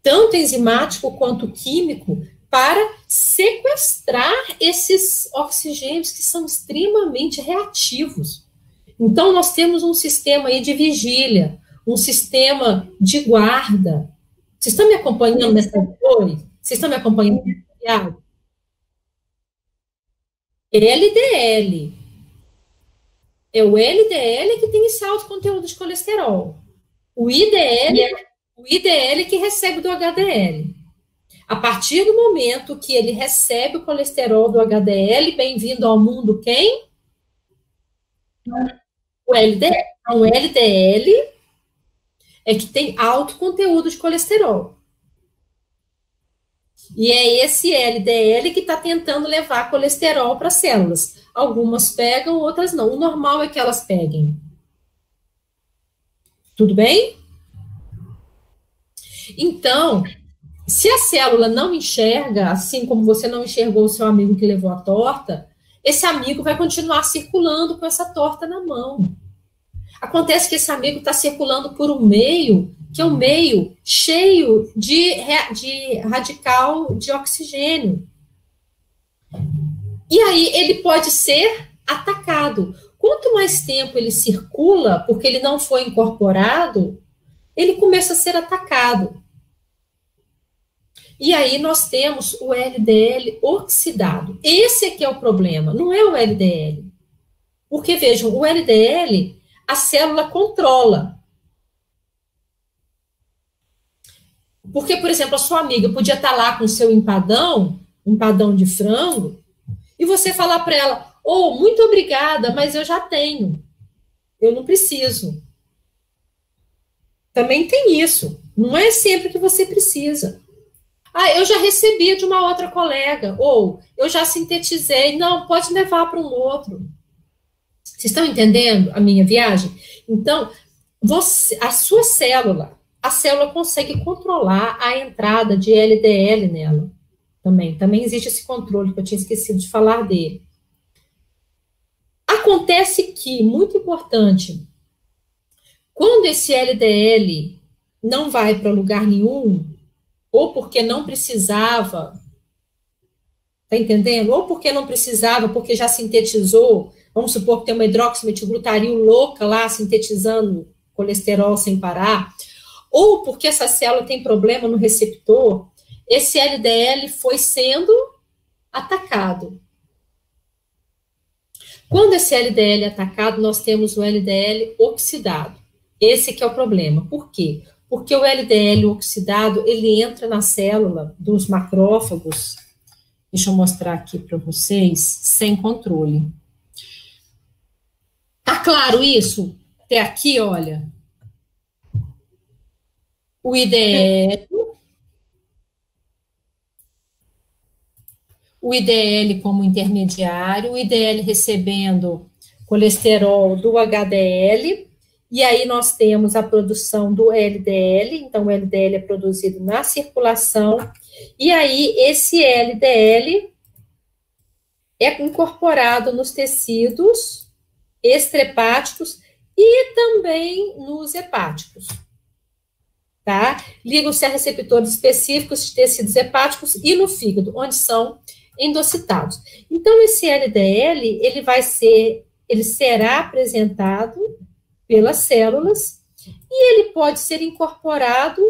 tanto enzimático quanto químico, para sequestrar esses oxigênios que são extremamente reativos. Então, nós temos um sistema aí de vigília, um sistema de guarda. Vocês estão me acompanhando nessa coisa? Vocês estão me acompanhando nessa LDL. É o LDL que tem esse alto conteúdo de colesterol. O IDL que recebe do HDL. A partir do momento que ele recebe o colesterol do HDL, bem-vindo ao mundo quem? O LDL. Então, o LDL é que tem alto conteúdo de colesterol. E é esse LDL que está tentando levar colesterol para as células. Algumas pegam, outras não. O normal é que elas peguem. Tudo bem? Então, se a célula não enxerga, assim como você não enxergou o seu amigo que levou a torta, esse amigo vai continuar circulando com essa torta na mão. Acontece que esse amigo está circulando por um meio que é um meio cheio de radical de oxigênio. E aí ele pode ser atacado. Quanto mais tempo ele circula, porque ele não foi incorporado, ele começa a ser atacado. E aí nós temos o LDL oxidado. Esse aqui é o problema, não é o LDL. Porque, vejam, o LDL, a célula controla. Porque, por exemplo, a sua amiga podia estar lá com o seu empadão de frango, e você falar para ela, muito obrigada, mas eu já tenho. Eu não preciso. Também tem isso. Não é sempre que você precisa. Eu já recebi de uma outra colega, ou eu já sintetizei. Não, pode levar para um outro. Vocês estão entendendo a minha viagem? Então, a sua célula, a célula consegue controlar a entrada de LDL nela. Também existe esse controle, que eu tinha esquecido de falar dele. Acontece que, muito importante, quando esse LDL não vai para lugar nenhum, ou porque não precisava, tá entendendo? Ou porque não precisava, porque já sintetizou, vamos supor que tem uma hidroximetilglutaril louca lá, sintetizando colesterol sem parar, ou porque essa célula tem problema no receptor, esse LDL foi sendo atacado. Quando esse LDL é atacado, nós temos o LDL oxidado. Esse que é o problema. Por quê? Porque o LDL oxidado, ele entra na célula dos macrófagos, deixa eu mostrar aqui para vocês, sem controle. Tá claro isso? Até aqui, olha. O IDL como intermediário, o IDL recebendo colesterol do HDL, e aí nós temos a produção do LDL, então o LDL é produzido na circulação, e aí esse LDL é incorporado nos tecidos extrahepáticos e também nos hepáticos. Tá? Ligam-se a receptores específicos de tecidos hepáticos e no fígado, onde são endocitados. Então, esse LDL, ele será apresentado pelas células e ele pode ser incorporado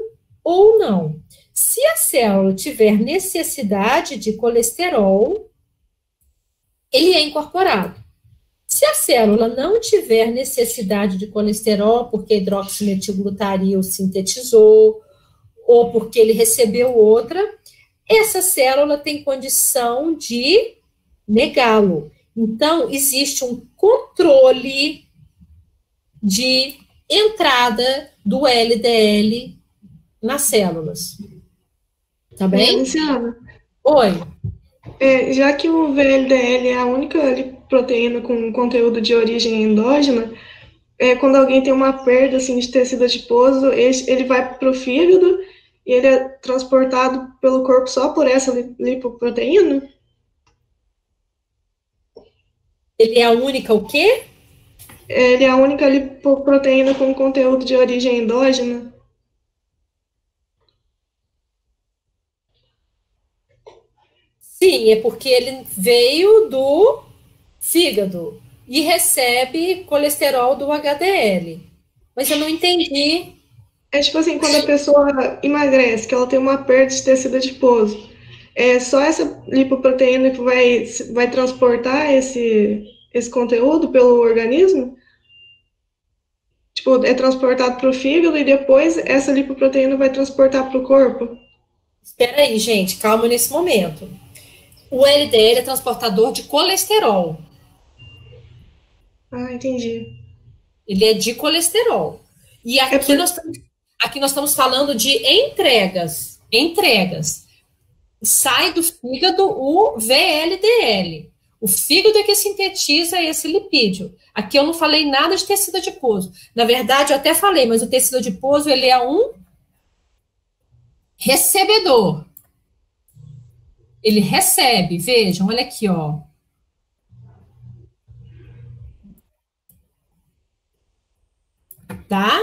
ou não. Se a célula tiver necessidade de colesterol, ele é incorporado. Se a célula não tiver necessidade de colesterol, porque hidroximetilglutariol sintetizou, ou porque ele recebeu outra, essa célula tem condição de negá-lo. Então, existe um controle de entrada do LDL nas células. Tá bem? Luciana, Oi. já que o VLDL é a única proteína com conteúdo de origem endógena, quando alguém tem uma perda assim, de tecido adiposo, ele vai para o fígado e ele é transportado pelo corpo só por essa lipoproteína? Ele é a única o quê? Ele é a única lipoproteína com conteúdo de origem endógena? Sim, é porque ele veio do fígado e recebe colesterol do HDL. Mas eu não entendi. É tipo assim, quando a pessoa emagrece, que ela tem uma perda de tecido adiposo, é só essa lipoproteína que vai transportar esse conteúdo pelo organismo? Tipo, é transportado para o fígado e depois essa lipoproteína vai transportar para o corpo? Espera aí, gente, calma nesse momento. O LDL é transportador de colesterol. Ah, entendi. Ele é de colesterol. E aqui nós estamos falando de entregas. Entregas. Sai do fígado o VLDL. O fígado é que sintetiza esse lipídio. Aqui eu não falei nada de tecido adiposo. Na verdade, eu até falei, mas o tecido adiposo ele é um recebedor. Ele recebe, vejam, olha aqui, ó. Tá?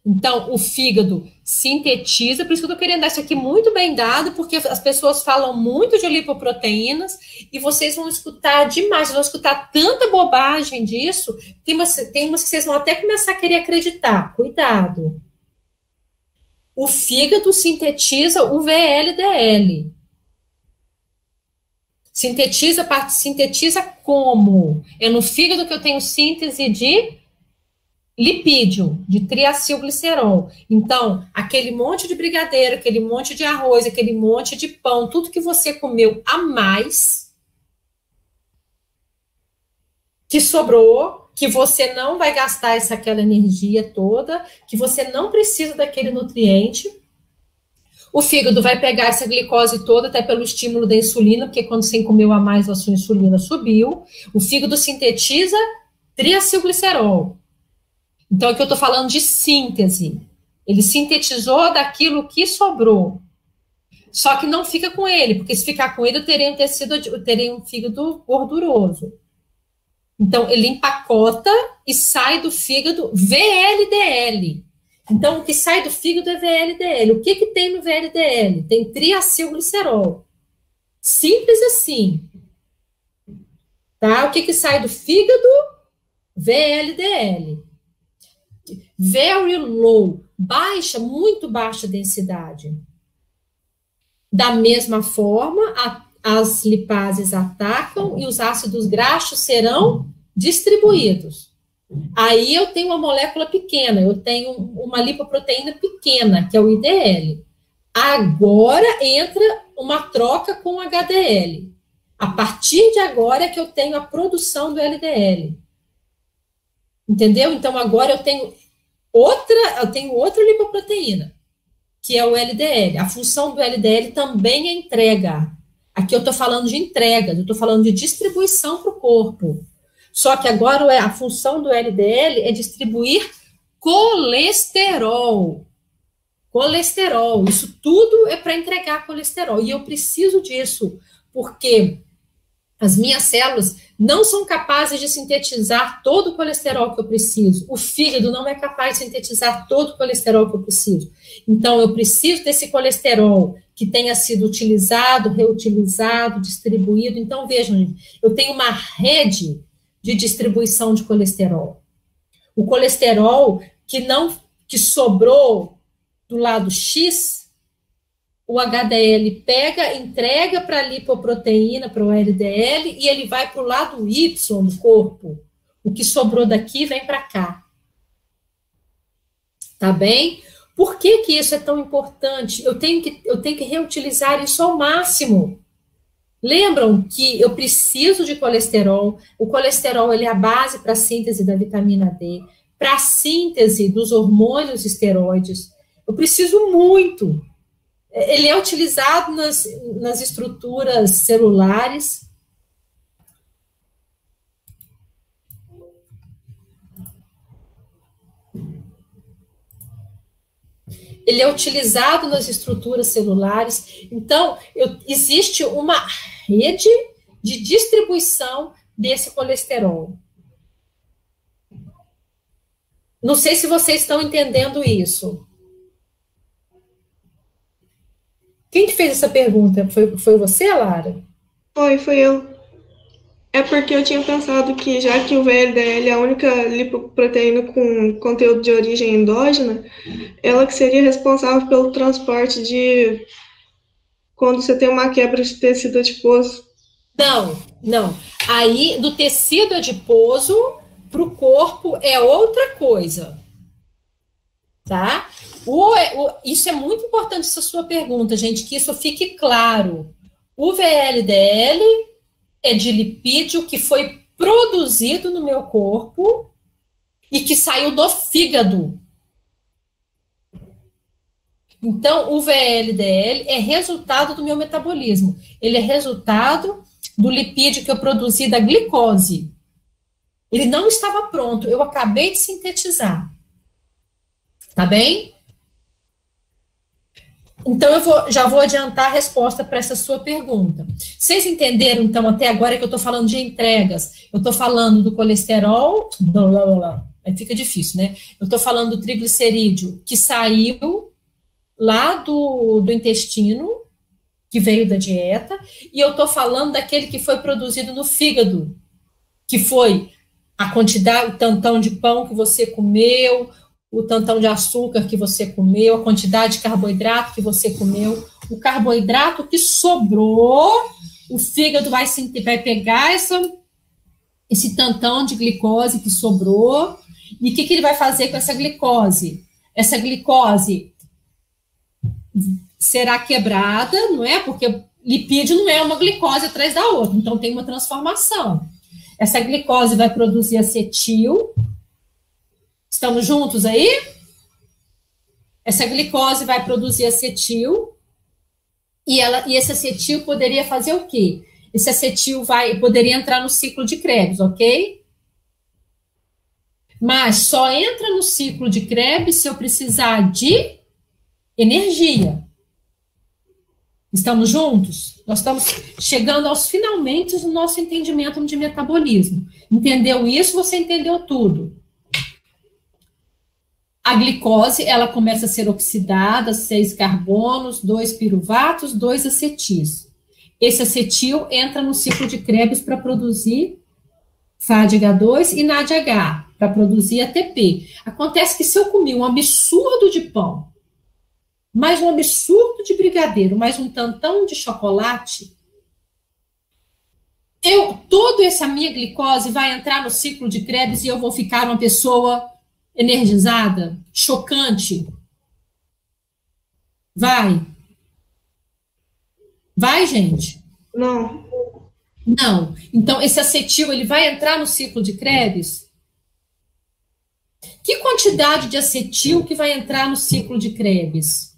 Então, o fígado sintetiza, por isso que eu tô querendo dar isso aqui muito bem dado, porque as pessoas falam muito de lipoproteínas e vocês vão escutar demais, vão escutar tanta bobagem disso, tem umas que vocês vão até começar a querer acreditar. Cuidado. O fígado sintetiza o VLDL. Sintetiza como? É no fígado que eu tenho síntese de lipídio, de triacilglicerol. Então, aquele monte de brigadeiro, aquele monte de arroz, aquele monte de pão, tudo que você comeu a mais, que sobrou, que você não vai gastar aquela energia toda, que você não precisa daquele nutriente. O fígado vai pegar essa glicose toda, até pelo estímulo da insulina, porque quando você comeu a mais, a sua insulina subiu. O fígado sintetiza triacilglicerol. Então, aqui eu estou falando de síntese. Ele sintetizou daquilo que sobrou. Só que não fica com ele, porque se ficar com ele, eu teria um fígado gorduroso. Então, ele empacota e sai do fígado VLDL. Então, o que sai do fígado é VLDL. O que tem no VLDL? Tem triacilglicerol. Simples assim. Tá? O que sai do fígado? VLDL. Very low, baixa, muito baixa densidade. Da mesma forma, as lipases atacam e os ácidos graxos serão distribuídos. Aí eu tenho uma molécula pequena, eu tenho uma lipoproteína pequena, que é o IDL. Agora entra uma troca com o HDL. A partir de agora é que eu tenho a produção do LDL. Entendeu? Então agora eu tenho outra lipoproteína, que é o LDL. A função do LDL também é entrega. Aqui eu estou falando de entrega, eu estou falando de distribuição para o corpo. Só que agora a função do LDL é distribuir colesterol. Colesterol, isso tudo é para entregar colesterol. E eu preciso disso, porque as minhas células não são capazes de sintetizar todo o colesterol que eu preciso. O fígado não é capaz de sintetizar todo o colesterol que eu preciso. Então, eu preciso desse colesterol que tenha sido utilizado, reutilizado, distribuído. Então, vejam, eu tenho uma rede de distribuição de colesterol. O colesterol que sobrou do lado X, o HDL pega, entrega para a lipoproteína, para o LDL, e ele vai para o lado Y do corpo. O que sobrou daqui vem para cá. Tá bem? Por que que isso é tão importante? Eu tenho que reutilizar isso ao máximo. Lembram que eu preciso de colesterol. O colesterol ele é a base para a síntese da vitamina D, para a síntese dos hormônios esteroides. Eu preciso muito. Ele é utilizado nas estruturas celulares. Ele é utilizado nas estruturas celulares. Então, existe uma rede de distribuição desse colesterol. Não sei se vocês estão entendendo isso. Quem que fez essa pergunta? Foi você, Lara? Foi eu. É porque eu tinha pensado que, já que o VLDL é a única lipoproteína com conteúdo de origem endógena, ela que seria responsável pelo transporte de quando você tem uma quebra de tecido adiposo. Não. Aí, do tecido adiposo para o corpo é outra coisa. Tá? Isso é muito importante, essa sua pergunta, gente, que isso fique claro. O VLDL é de lipídio que foi produzido no meu corpo e que saiu do fígado. Então, o VLDL é resultado do meu metabolismo. Ele é resultado do lipídio que eu produzi da glicose. Ele não estava pronto, eu acabei de sintetizar. Tá bem? Então, já vou adiantar a resposta para essa sua pergunta. Vocês entenderam, então, até agora que eu estou falando de entregas? Eu estou falando do colesterol, aí fica difícil, né? Eu estou falando do triglicerídeo, que saiu lá do intestino, que veio da dieta, e eu estou falando daquele que foi produzido no fígado, que foi a quantidade, o tantão de pão que você comeu, o tantão de açúcar que você comeu, a quantidade de carboidrato que você comeu, o carboidrato que sobrou, o fígado vai pegar esse tantão de glicose que sobrou, e o que ele vai fazer com essa glicose? Essa glicose será quebrada, não é? Porque lipídio não é uma glicose atrás da outra, então tem uma transformação. Essa glicose vai produzir acetil. Estamos juntos aí? Essa glicose vai produzir acetil e esse acetil poderia fazer o quê? Esse acetil poderia entrar no ciclo de Krebs, ok? Mas só entra no ciclo de Krebs se eu precisar de energia. Estamos juntos? Nós estamos chegando aos finalmente do nosso entendimento de metabolismo. Entendeu isso? Você entendeu tudo. A glicose, ela começa a ser oxidada, 6 carbonos, 2 piruvatos, 2 acetis. Esse acetil entra no ciclo de Krebs para produzir FADH2 e NADH, para produzir ATP. Acontece que se eu comi um absurdo de pão, mais um absurdo de brigadeiro, mais um tantão de chocolate, toda essa minha glicose vai entrar no ciclo de Krebs e eu vou ficar uma pessoa energizada, chocante. Vai, gente? Não. Então, esse acetil, ele vai entrar no ciclo de Krebs? Que quantidade de acetil que vai entrar no ciclo de Krebs?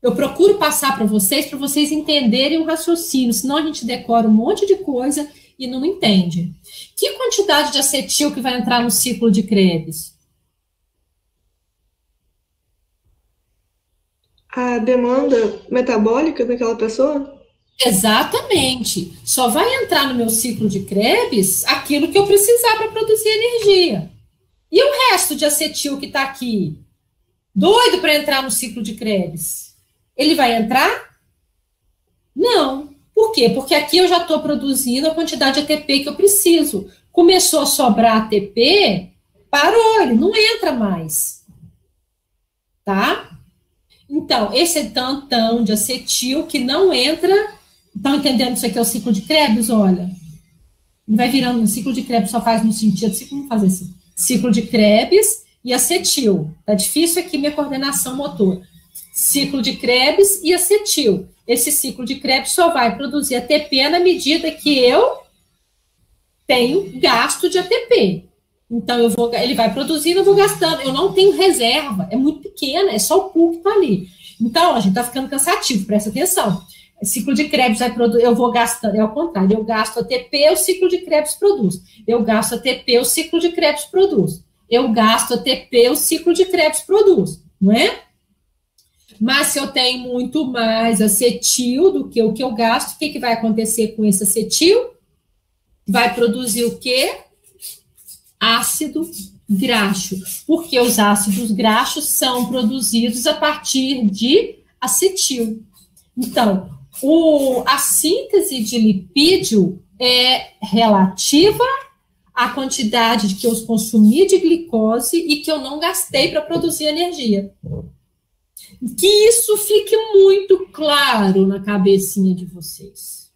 Eu procuro passar para vocês entenderem o raciocínio, senão a gente decora um monte de coisa e não entende. Que quantidade de acetil que vai entrar no ciclo de Krebs? A demanda metabólica daquela pessoa? Exatamente. Só vai entrar no meu ciclo de Krebs aquilo que eu precisar para produzir energia. E o resto de acetil que está aqui? Doido para entrar no ciclo de Krebs? Ele vai entrar? Não. Por quê? Porque aqui eu já estou produzindo a quantidade de ATP que eu preciso. Começou a sobrar ATP, parou, ele não entra mais. Tá? Então, esse tantão de acetil que não entra. Estão entendendo isso aqui é o ciclo de Krebs? Olha. vai virando, um ciclo de Krebs só faz no sentido, vamos fazer assim, ciclo de Krebs e acetil. Tá difícil aqui minha coordenação motor. Ciclo de Krebs e acetil. Esse ciclo de Krebs só vai produzir ATP na medida que eu tenho gasto de ATP. Então, ele vai produzindo, eu vou gastando. Eu não tenho reserva, é muito pequena, é só o pool que está ali. Então, a gente está ficando cansativo, presta atenção. Ciclo de Krebs vai produzir, eu vou gastando, é ao contrário, eu gasto ATP, o ciclo de Krebs produz. Eu gasto ATP, o ciclo de Krebs produz. Eu gasto ATP, o ciclo de Krebs produz, não é? Mas se eu tenho muito mais acetil do que o que eu gasto, o que vai acontecer com esse acetil? Vai produzir o quê? Ácido graxo. Porque os ácidos graxos são produzidos a partir de acetil. Então, a síntese de lipídio é relativa à quantidade que eu consumi de glicose e que eu não gastei para produzir energia. Que isso fique muito claro na cabecinha de vocês.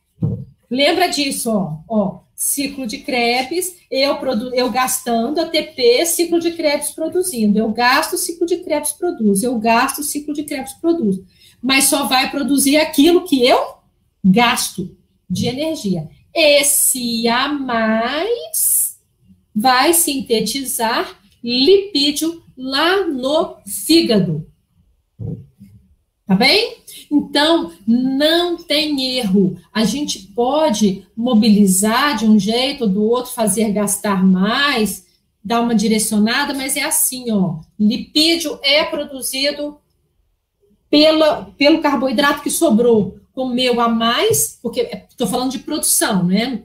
Lembra disso, ó. Ciclo de Krebs, eu gastando ATP, ciclo de Krebs produzindo. Eu gasto, ciclo de Krebs produz. Eu gasto, ciclo de Krebs produz. Mas só vai produzir aquilo que eu gasto de energia. Esse a mais vai sintetizar lipídio lá no fígado. Tá bem? Então, não tem erro. A gente pode mobilizar de um jeito ou do outro, fazer gastar mais, dar uma direcionada, mas é assim, ó. Lipídio é produzido pelo carboidrato que sobrou. Comeu a mais, porque estou falando de produção, né?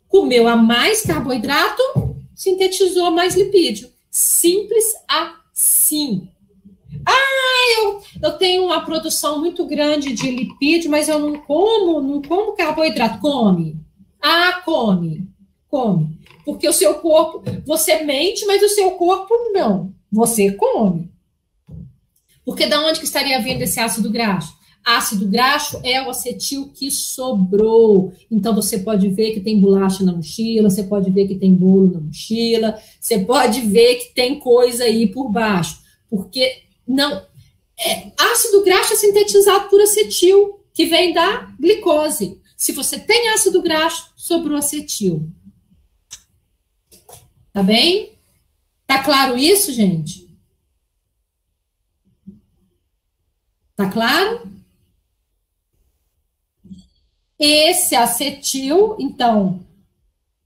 Comeu a mais carboidrato, sintetizou mais lipídio. Simples assim. Eu tenho uma produção muito grande de lipídio, mas eu não como carboidrato. Come. Come. Porque o seu corpo, você mente, mas o seu corpo não. Você come. Porque da onde que estaria vindo esse ácido graxo? Ácido graxo é o acetil que sobrou. Então, você pode ver que tem bolacha na mochila, você pode ver que tem bolo na mochila, você pode ver que tem coisa aí por baixo. Porque ácido graxo é sintetizado por acetil, que vem da glicose. Se você tem ácido graxo, sobrou acetil. Tá bem? Tá claro isso, gente? Tá claro? Esse acetil, então,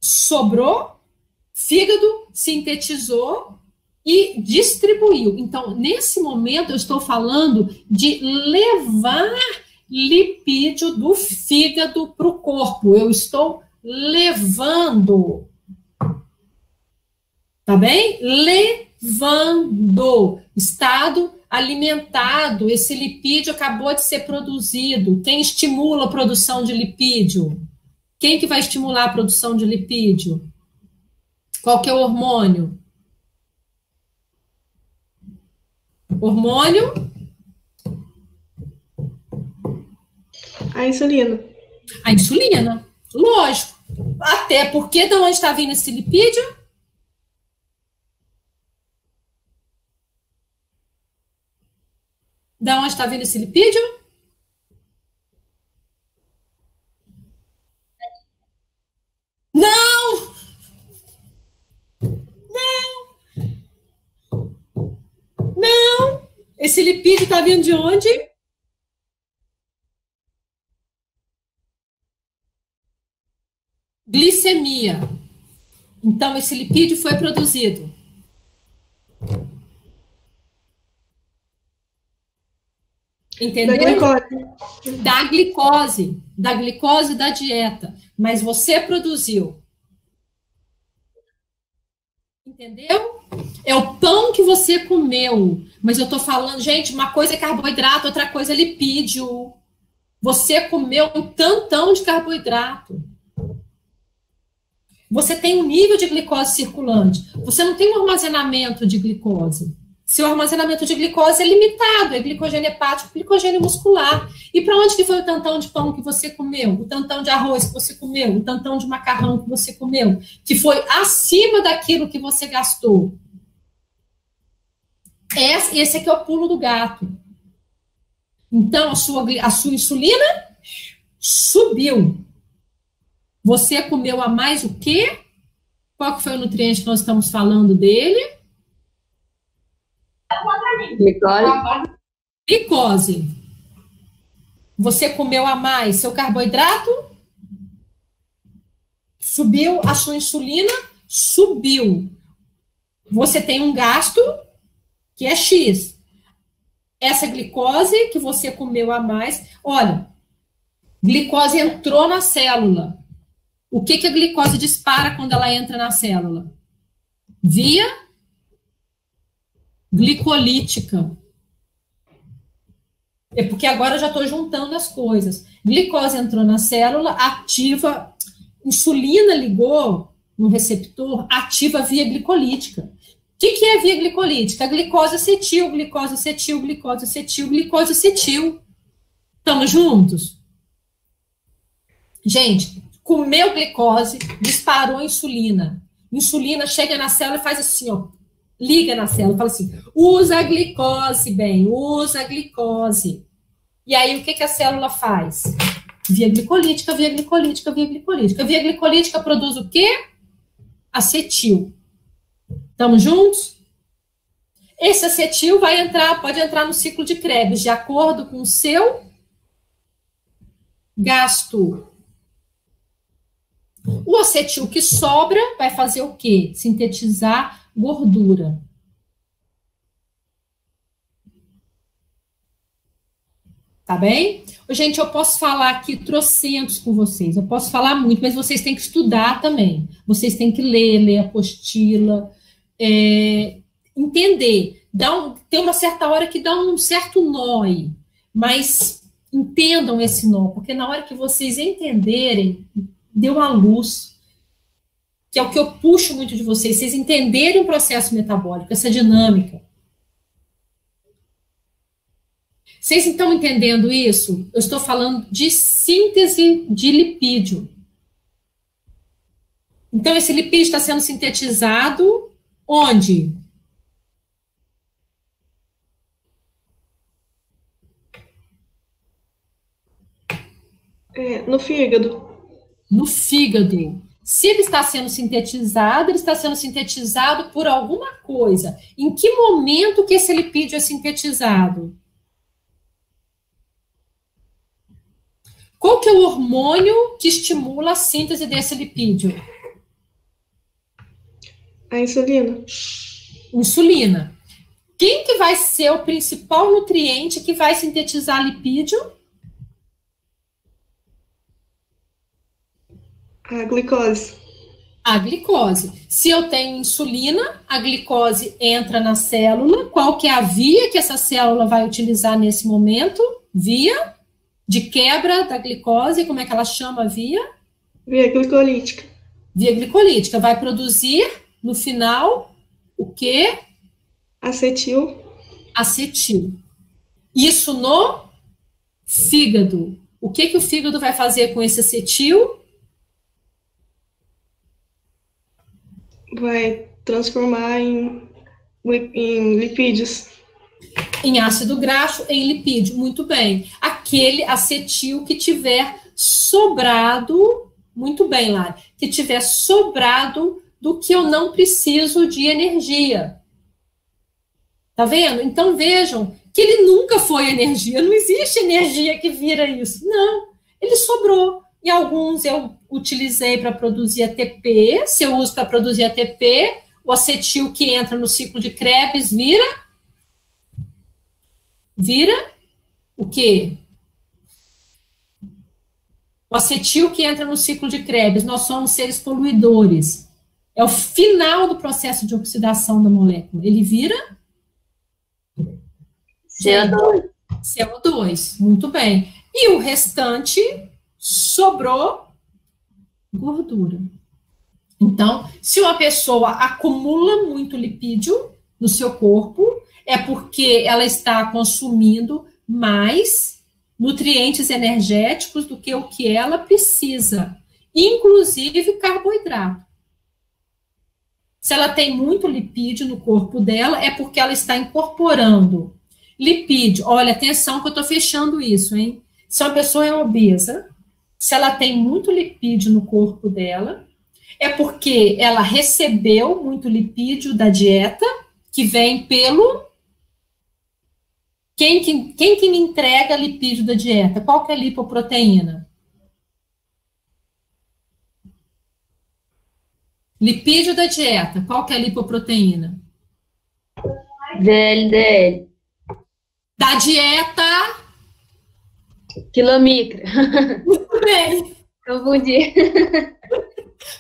sobrou, fígado sintetizou e distribuiu. Então, nesse momento, eu estou falando de levar lipídio do fígado para o corpo. Eu estou levando. Tá bem? Levando. Estado alimentado. Esse lipídio acabou de ser produzido. Quem estimula a produção de lipídio? Quem que vai estimular a produção de lipídio? Qual que é o hormônio? Hormônio? A insulina. A insulina, lógico. Até porque de onde está vindo esse lipídio? Da onde está vindo esse lipídio? Não! Não! Esse lipídio está vindo de onde? Glicemia. Então, esse lipídio foi produzido. Entendeu? Da glicose. Da glicose da dieta. Mas você produziu. Entendeu? É o pão que você comeu. Mas eu tô falando, gente, uma coisa é carboidrato, outra coisa é lipídio. Você comeu um tantão de carboidrato. Você tem um nível de glicose circulante. Você não tem um armazenamento de glicose. Seu armazenamento de glicose é limitado, é glicogênio hepático, glicogênio muscular. E para onde que foi o tantão de pão que você comeu? O tantão de arroz que você comeu? O tantão de macarrão que você comeu? Que foi acima daquilo que você gastou. Esse aqui é o pulo do gato. Então, a sua insulina subiu. Você comeu a mais o quê? Qual que foi o nutriente que nós estamos falando dele? Glicose. Você comeu a mais seu carboidrato? Subiu. A sua insulina subiu. Você tem um gasto que é X. Essa glicose que você comeu a mais, olha, glicose entrou na célula. O que a glicose dispara quando ela entra na célula? Via glicolítica. É porque agora eu já estou juntando as coisas. Glicose entrou na célula, ativa, insulina ligou no receptor, ativa a via glicolítica. O que é a via glicolítica? A glicose acetil, glicose acetil, glicose acetil, glicose acetil. Estamos juntos? Gente, comeu glicose, disparou insulina. Insulina chega na célula e faz assim, ó. Liga na célula, fala assim, usa a glicose, bem, usa a glicose. E aí, o que a célula faz? Via glicolítica, via glicolítica, via glicolítica. Via glicolítica produz o quê? Acetil. Estamos juntos? Esse acetil pode entrar no ciclo de Krebs, de acordo com o seu gasto. O acetil que sobra vai fazer o quê? Sintetizar gordura. Tá bem? Gente, eu posso falar aqui trocentos com vocês, eu posso falar muito, mas vocês têm que estudar também. Vocês têm que ler a apostila, entender. Tem uma certa hora que dá um certo nó aí, mas entendam esse nó, porque na hora que vocês entenderem, deu uma luz, que é o que eu puxo muito de vocês entenderem o processo metabólico, essa dinâmica. Vocês estão entendendo isso? Eu estou falando de síntese de lipídio. Então, esse lipídio está sendo sintetizado onde? No fígado. No fígado. Se ele está sendo sintetizado, ele está sendo sintetizado por alguma coisa. Em que momento que esse lipídio é sintetizado? Qual que é o hormônio que estimula a síntese desse lipídio? A insulina. Insulina. Quem que vai ser o principal nutriente que vai sintetizar lipídio? A glicose. A glicose. Se eu tenho insulina, a glicose entra na célula. Qual que é a via que essa célula vai utilizar nesse momento? Via de quebra da glicose. Como é que ela chama a via? Via glicolítica. Via glicolítica. Vai produzir, no final, o quê? Acetil. Acetil. Isso no fígado. O que o fígado vai fazer com esse acetil? Vai transformar em lipídios. Em ácido graxo, em lipídio. Muito bem. Aquele acetil que tiver sobrado, muito bem, Lari, que tiver sobrado do que eu não preciso de energia. Tá vendo? Então, vejam que ele nunca foi energia. Não existe energia que vira isso. Não. Ele sobrou. E alguns eu utilizei para produzir ATP. Se eu uso para produzir ATP, o acetil que entra no ciclo de Krebs vira o quê? O acetil que entra no ciclo de Krebs, nós somos seres poluidores. É o final do processo de oxidação da molécula. Ele vira CO2. CO2. Muito bem. E o restante sobrou gordura. Então, se uma pessoa acumula muito lipídio no seu corpo, É porque ela está consumindo mais nutrientes energéticos do que o que ela precisa, inclusive carboidrato. Se ela tem muito lipídio no corpo dela, é porque ela está incorporando lipídio. Olha, atenção que eu estou fechando isso, hein? Se uma pessoa é obesa, se ela tem muito lipídio no corpo dela, é porque ela recebeu muito lipídio da dieta, que vem pelo... Quem que me entrega lipídio da dieta? Qual que é a lipoproteína? Lipídio da dieta, qual que é a lipoproteína? VLDL. Da dieta... Quilomicra. Muito bem. Confundi.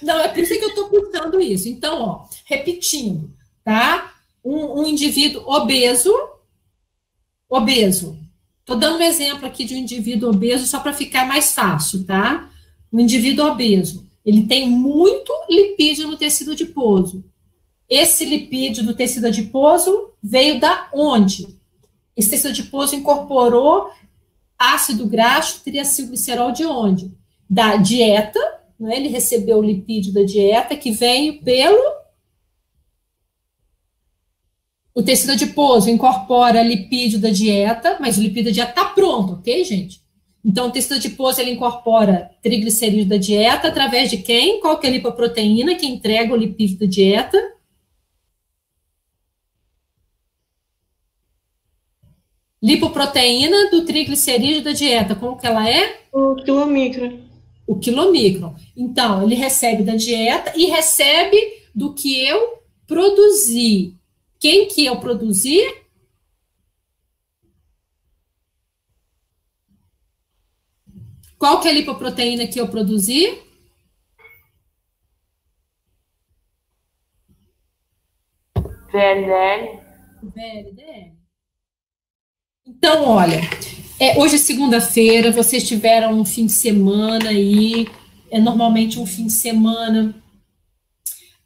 Não, é por isso que eu estou puxando isso. Então, ó, repetindo, tá? Um indivíduo obeso. Estou dando um exemplo aqui de um indivíduo obeso só para ficar mais fácil, tá? Um indivíduo obeso, ele tem muito lipídio no tecido adiposo. Esse lipídio do tecido adiposo veio da onde? Esse tecido adiposo incorporou ácido graxo, triacilglicerol de onde? Da dieta, né? Ele recebeu o lipídio da dieta que veio pelo... O tecido adiposo incorpora lipídio da dieta, mas o lipídio da dieta está pronto, ok, gente? Então, o tecido adiposo, ele incorpora triglicerídeos da dieta através de quem? Qual que é a lipoproteína que entrega o lipídio da dieta? Lipoproteína do triglicerídeo da dieta, como que ela é? O quilomicro. O quilomicron. Então, ele recebe da dieta e recebe do que eu produzi. Quem que eu produzi? Qual que é a lipoproteína que eu produzi? VLDL. VLDL. Então, olha, hoje é segunda-feira, vocês tiveram um fim de semana aí, normalmente um fim de semana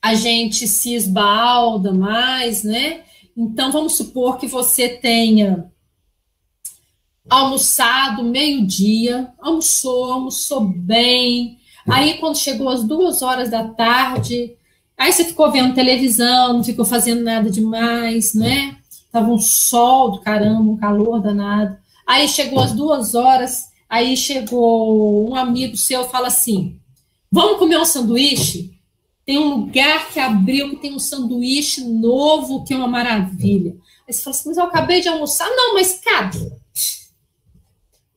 a gente se esbalda mais, né? Então, vamos supor que você tenha almoçado meio-dia, almoçou bem, aí quando chegou às 2 horas da tarde, aí você ficou vendo televisão, não ficou fazendo nada demais, né? Tava um sol do caramba, um calor danado. Aí chegou às 2 horas, aí chegou um amigo seu e fala assim, vamos comer um sanduíche? Tem um lugar que abriu que tem um sanduíche novo, que é uma maravilha. Aí você fala assim, mas eu acabei de almoçar. Não, mas cabe.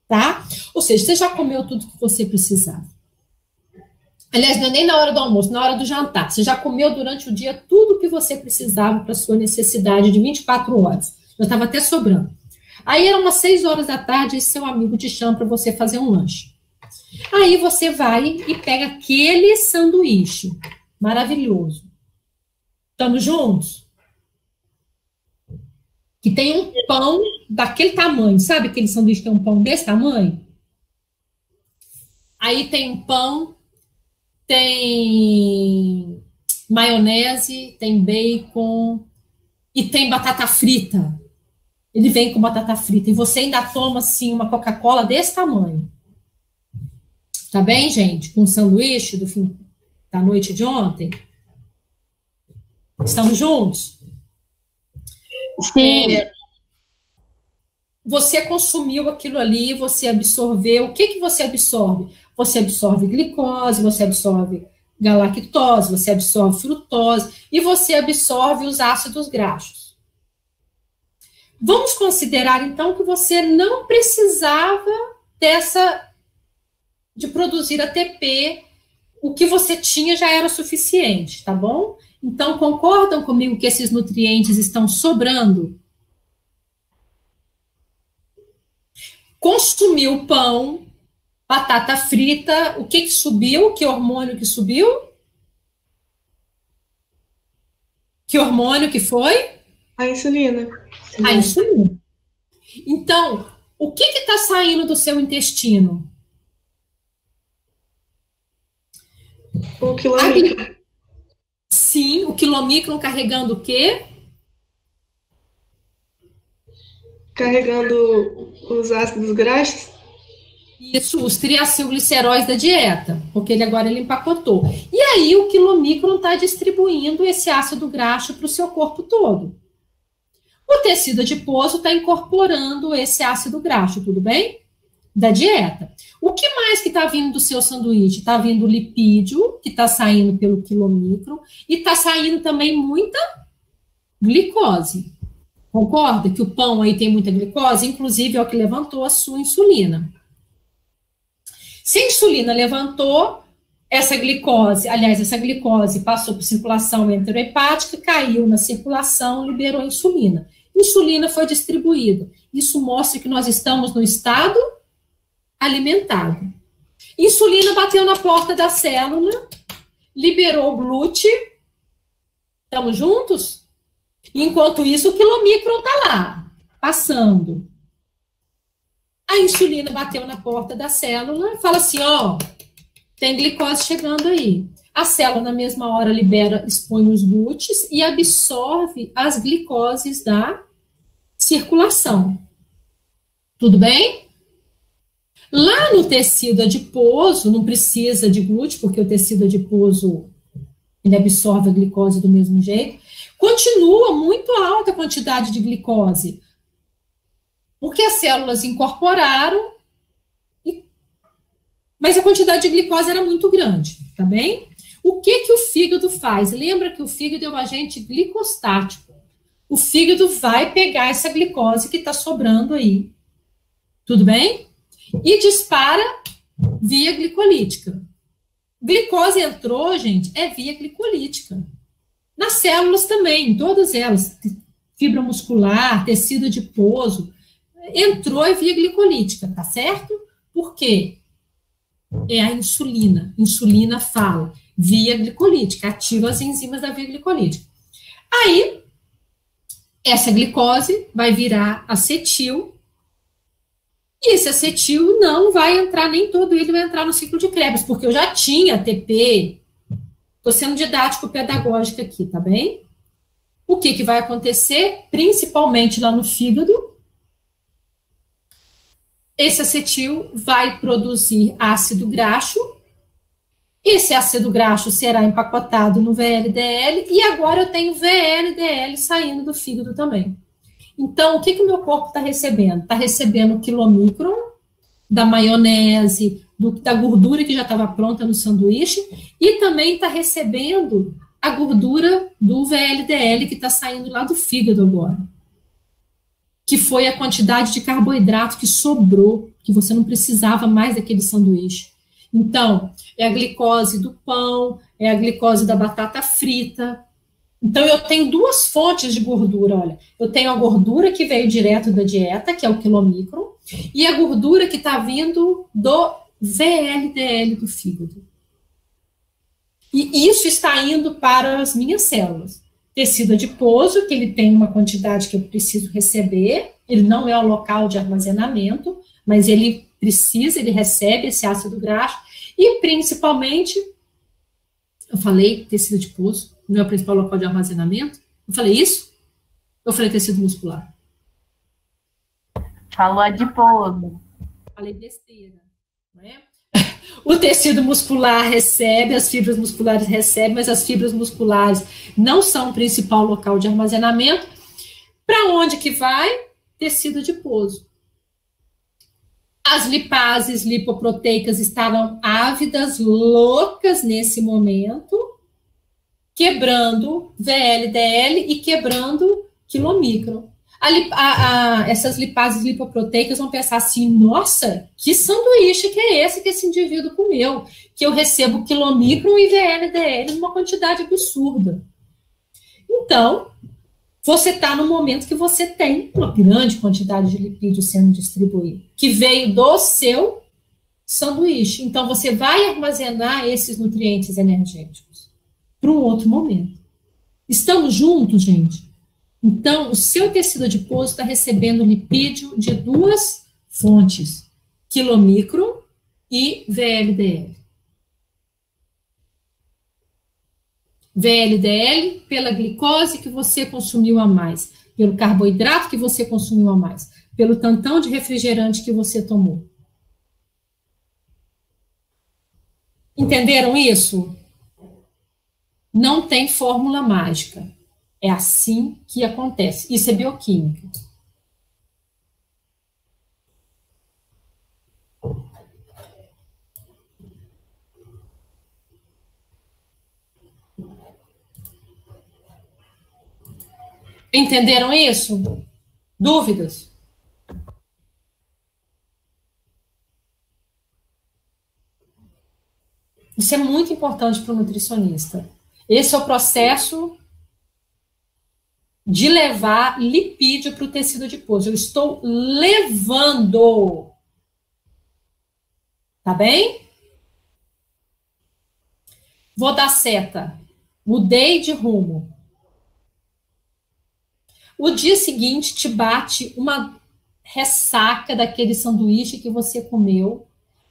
Tá? Ou seja, você já comeu tudo que você precisava. Aliás, não é nem na hora do almoço, na hora do jantar. Você já comeu durante o dia tudo que você precisava para sua necessidade de 24 horas. Já estava até sobrando. Aí eram umas 6 horas da tarde e seu amigo te chama para você fazer um lanche. Aí você vai e pega aquele sanduíche maravilhoso. Estamos juntos? Que tem um pão daquele tamanho. Sabe aquele sanduíche que tem um pão desse tamanho? Aí tem um pão, tem maionese, tem bacon e tem batata frita. Ele vem com batata frita. E você ainda toma, assim, uma Coca-Cola desse tamanho. Tá bem, gente? Com o sanduíche do fim da noite de ontem? Estamos juntos? Sim. Você consumiu aquilo ali, você absorveu. O que você absorve? Você absorve glicose, você absorve galactose, você absorve frutose e você absorve os ácidos graxos. Vamos considerar, então, que você não precisava de produzir ATP, o que você tinha já era suficiente, tá bom? Então, concordam comigo que esses nutrientes estão sobrando? Consumiu pão, batata frita, o que subiu? Que hormônio que subiu? Que hormônio que foi? A insulina. A insulina. Então, o que está saindo do seu intestino? O quilomicro. Sim, o quilomicron carregando o quê? carregando os ácidos graxos? Isso, os triacilgliceróis da dieta, porque ele empacotou. E aí o quilomicron está distribuindo esse ácido graxo para o seu corpo todo. O tecido adiposo está incorporando esse ácido graxo, tudo bem? Da dieta. O que mais que está vindo do seu sanduíche? Está vindo lipídio, que está saindo pelo quilomicron, e está saindo também muita glicose. Concorda que o pão aí tem muita glicose? Inclusive é o que levantou a sua insulina. Se a insulina levantou, essa glicose passou por circulação enterohepática, caiu na circulação, liberou insulina. Insulina foi distribuída. Isso mostra que nós estamos no estado alimentado. Insulina bateu na porta da célula, liberou o glúten. Estamos juntos? Enquanto isso, o quilomicron está lá, passando. A insulina bateu na porta da célula e fala assim, ó, tem glicose chegando aí. A célula, na mesma hora, expõe os glúteos e absorve as glicoses da circulação. Tudo bem? Lá no tecido adiposo, não precisa de glúteo, porque o tecido adiposo ele absorve a glicose do mesmo jeito. Continua muito alta a quantidade de glicose, porque as células incorporaram, mas a quantidade de glicose era muito grande, tá bem? O que o fígado faz? Lembra que o fígado é um agente glicostático. O fígado vai pegar essa glicose que está sobrando aí, tudo bem? E dispara via glicolítica. Glicose entrou, gente, é via glicolítica. Nas células também, todas elas, fibra muscular, tecido adiposo, entrou é via glicolítica, tá certo? Por quê? É a insulina. Insulina fala via glicolítica, ativa as enzimas da via glicolítica. Aí, essa glicose vai virar acetil, e esse acetil não vai entrar, nem todo ele vai entrar no ciclo de Krebs, porque eu já tinha ATP, estou sendo didático-pedagógica aqui, tá bem? O que vai acontecer, principalmente lá no fígado? Esse acetil vai produzir ácido graxo, esse ácido graxo será empacotado no VLDL, e agora eu tenho VLDL saindo do fígado também. Então, o que o meu corpo está recebendo? Está recebendo o quilomicron, da maionese, da gordura que já estava pronta no sanduíche, e também está recebendo a gordura do VLDL que está saindo lá do fígado agora, que foi a quantidade de carboidrato que sobrou, que você não precisava mais daquele sanduíche. Então, é a glicose do pão, é a glicose da batata frita. Então, eu tenho duas fontes de gordura, olha. Eu tenho a gordura que veio direto da dieta, que é o quilomicron, e a gordura que está vindo do VLDL do fígado. E isso está indo para as minhas células. Tecido adiposo, que ele tem uma quantidade que eu preciso receber, ele não é o local de armazenamento, mas ele recebe esse ácido graxo, e principalmente, eu falei tecido adiposo, não é o principal local de armazenamento, eu falei isso? Eu falei tecido muscular. Falou adiposo. Falei besteira, não é? O tecido muscular recebe, as fibras musculares recebem, mas as fibras musculares não são o principal local de armazenamento. Para onde que vai? Tecido adiposo. As lipases lipoproteicas estavam ávidas, loucas nesse momento, quebrando VLDL e quebrando quilomicron. Essas lipases lipoproteicas vão pensar assim, nossa, que sanduíche que é esse que esse indivíduo comeu? Que eu recebo quilomicron e VLDL numa quantidade absurda. Então, você está no momento que você tem uma grande quantidade de lipídio sendo distribuído, que veio do seu sanduíche. Então, você vai armazenar esses nutrientes energéticos para um outro momento. Estamos juntos, gente? Então, o seu tecido adiposo está recebendo lipídio de duas fontes, quilomicron e VLDL. VLDL pela glicose que você consumiu a mais, pelo carboidrato que você consumiu a mais. pelo tantão de refrigerante que você tomou. Entenderam isso? Não tem fórmula mágica. É assim que acontece. Isso é bioquímica. Entenderam isso? Dúvidas? Isso é muito importante para o nutricionista. Esse é o processo de levar lipídio para o tecido adiposo. Eu estou levando. Tá bem? Vou dar seta. Mudei de rumo. O dia seguinte te bate uma ressaca daquele sanduíche que você comeu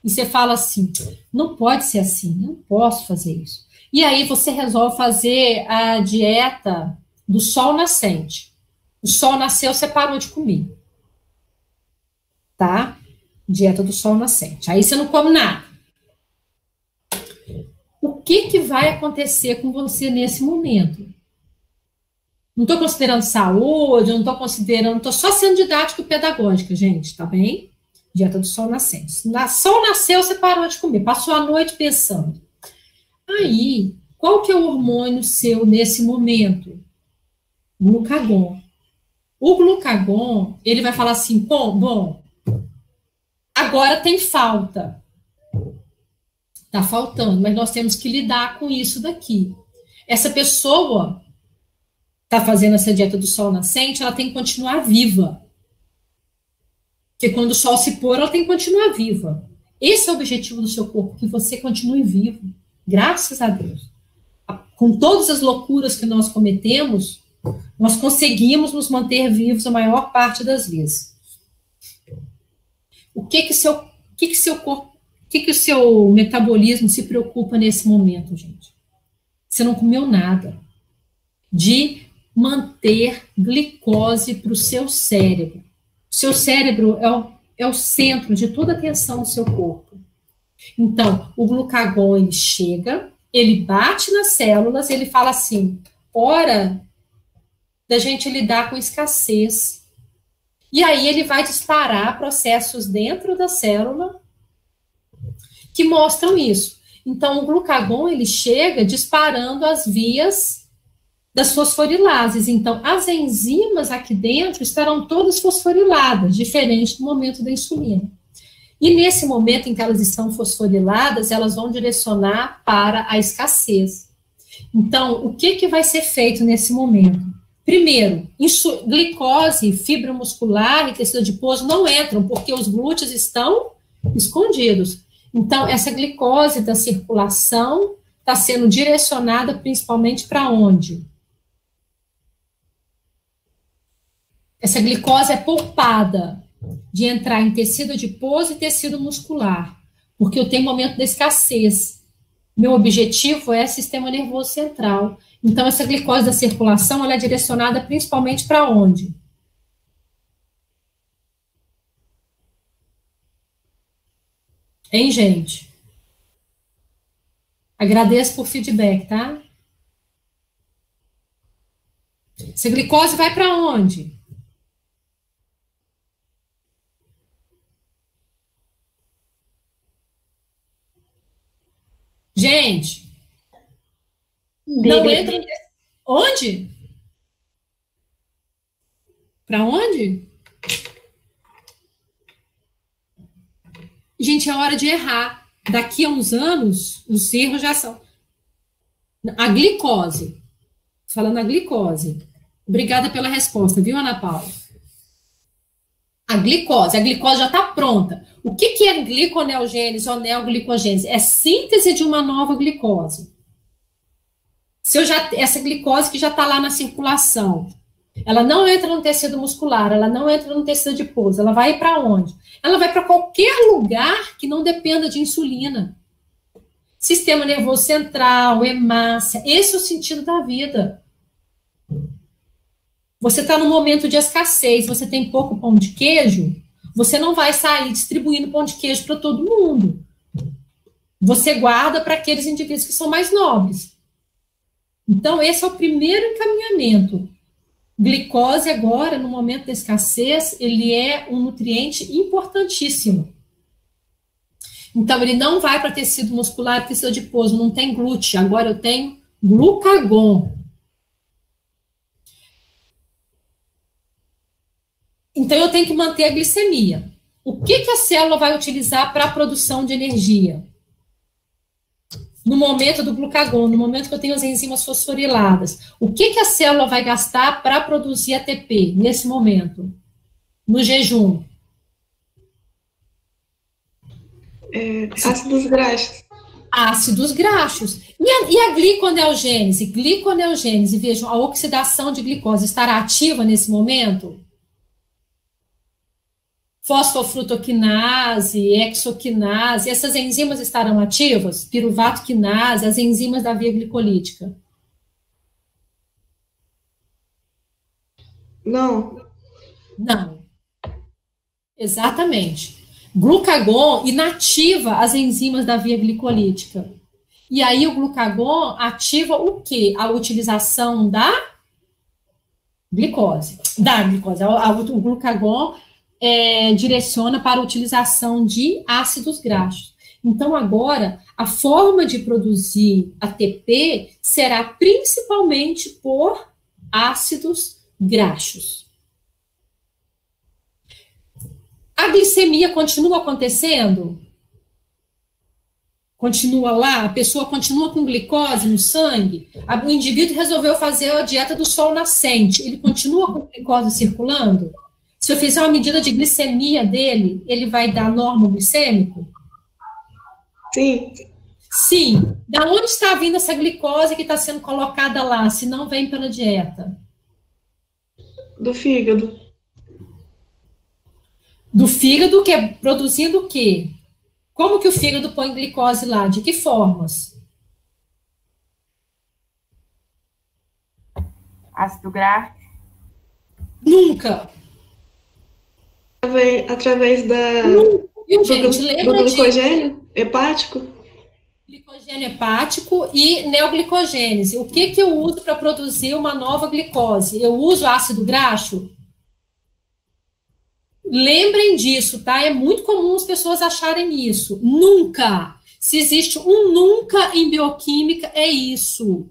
e você fala assim, não pode ser assim, não posso fazer isso. E aí você resolve fazer a dieta do sol nascente. O sol nasceu, você parou de comer. Tá? Dieta do sol nascente. Aí você não come nada. O que vai acontecer com você nesse momento? Não estou considerando saúde, não estou considerando, estou só sendo didático e pedagógica, gente, tá bem? Dieta do sol nascente. Sol nasceu, você parou de comer, passou a noite pensando. Aí, qual que é o hormônio seu nesse momento? Glucagon. O glucagon, ele vai falar assim, bom, agora tem falta. Tá faltando, mas nós temos que lidar com isso daqui. Essa pessoa está fazendo essa dieta do sol nascente, ela tem que continuar viva. Porque quando o sol se pôr, ela tem que continuar viva. Esse é o objetivo do seu corpo, que você continue vivo. Graças a Deus. Com todas as loucuras que nós cometemos, nós conseguimos nos manter vivos a maior parte das vezes. O que o seu metabolismo se preocupa nesse momento, gente? Você não comeu nada. De manter glicose para o seu cérebro. O seu cérebro é o centro de toda a atenção do seu corpo. Então, o glucagon, ele chega, ele bate nas células, ele fala assim, hora da gente lidar com escassez. E aí ele vai disparar processos dentro da célula que mostram isso. Então, o glucagon, ele chega disparando as vias das fosforilases. Então, as enzimas aqui dentro estarão todas fosforiladas, diferente do momento da insulina. E nesse momento em que elas estão fosforiladas, elas vão direcionar para a escassez. Então, o que vai ser feito nesse momento? Primeiro, glicose, fibra muscular e tecido adiposo não entram, porque os glúteos estão escondidos. Então, essa glicose da circulação está sendo direcionada principalmente para onde? Essa glicose é poupada de entrar em tecido adiposo e tecido muscular, porque eu tenho momento da escassez. Meu objetivo é sistema nervoso central. Então, essa glicose da circulação, ela é direcionada principalmente para onde? Hein, gente? Agradeço por feedback, tá? Essa glicose vai para onde? Gente, não entra. Onde? Para onde? Gente, é hora de errar. Daqui a uns anos, os erros já são. A glicose. Falando a glicose. Obrigada pela resposta, viu, Ana Paula? A glicose já está pronta. O que é gliconeogênese ou neoglicogênese? É síntese de uma nova glicose. Essa glicose que já está lá na circulação, ela não entra no tecido muscular, ela não entra no tecido adiposo, ela vai para onde? Ela vai para qualquer lugar que não dependa de insulina. Sistema nervoso central, hemácia, esse é o sentido da vida. Você está num momento de escassez, você tem pouco pão de queijo, você não vai sair distribuindo pão de queijo para todo mundo. Você guarda para aqueles indivíduos que são mais nobres. Então, esse é o primeiro encaminhamento. Glicose agora, no momento da escassez, ele é um nutriente importantíssimo. Então, ele não vai para tecido muscular e tecido adiposo, não tem glúten. Agora eu tenho glucagon. Então, eu tenho que manter a glicemia. O que a célula vai utilizar para a produção de energia? No momento do glucagon, no momento que eu tenho as enzimas fosforiladas, o que a célula vai gastar para produzir ATP nesse momento? No jejum? Ácidos graxos. Ácidos graxos. E a gliconeogênese? Gliconeogênese, vejam, a oxidação de glicose estará ativa nesse momento? Fosfofrutoquinase, hexoquinase, essas enzimas estarão ativas? Piruvato quinase, as enzimas da via glicolítica? Não. Não. Exatamente. Glucagon inativa as enzimas da via glicolítica. E aí o glucagon ativa o quê? A utilização da glicose. O glucagon direciona para a utilização de ácidos graxos. Então, agora, a forma de produzir ATP será principalmente por ácidos graxos. A glicemia continua acontecendo? Continua lá? A pessoa continua com glicose no sangue? O indivíduo resolveu fazer a dieta do sol nascente. Ele continua com glicose circulando? Se eu fizer uma medida de glicemia dele, ele vai dar norma glicêmico? Sim. Sim. Da onde está vindo essa glicose que está sendo colocada lá, se não vem pela dieta? Do fígado. Do fígado, que é produzindo o quê? Como que o fígado põe glicose lá? De que formas? Ácido graxo. Nunca. Através Viu, gente? do glicogênio hepático? Glicogênio hepático e neoglicogênese. O que eu uso para produzir uma nova glicose? Eu uso ácido graxo? Lembrem disso, tá? É muito comum as pessoas acharem isso. Nunca. Se existe um nunca em bioquímica, é isso.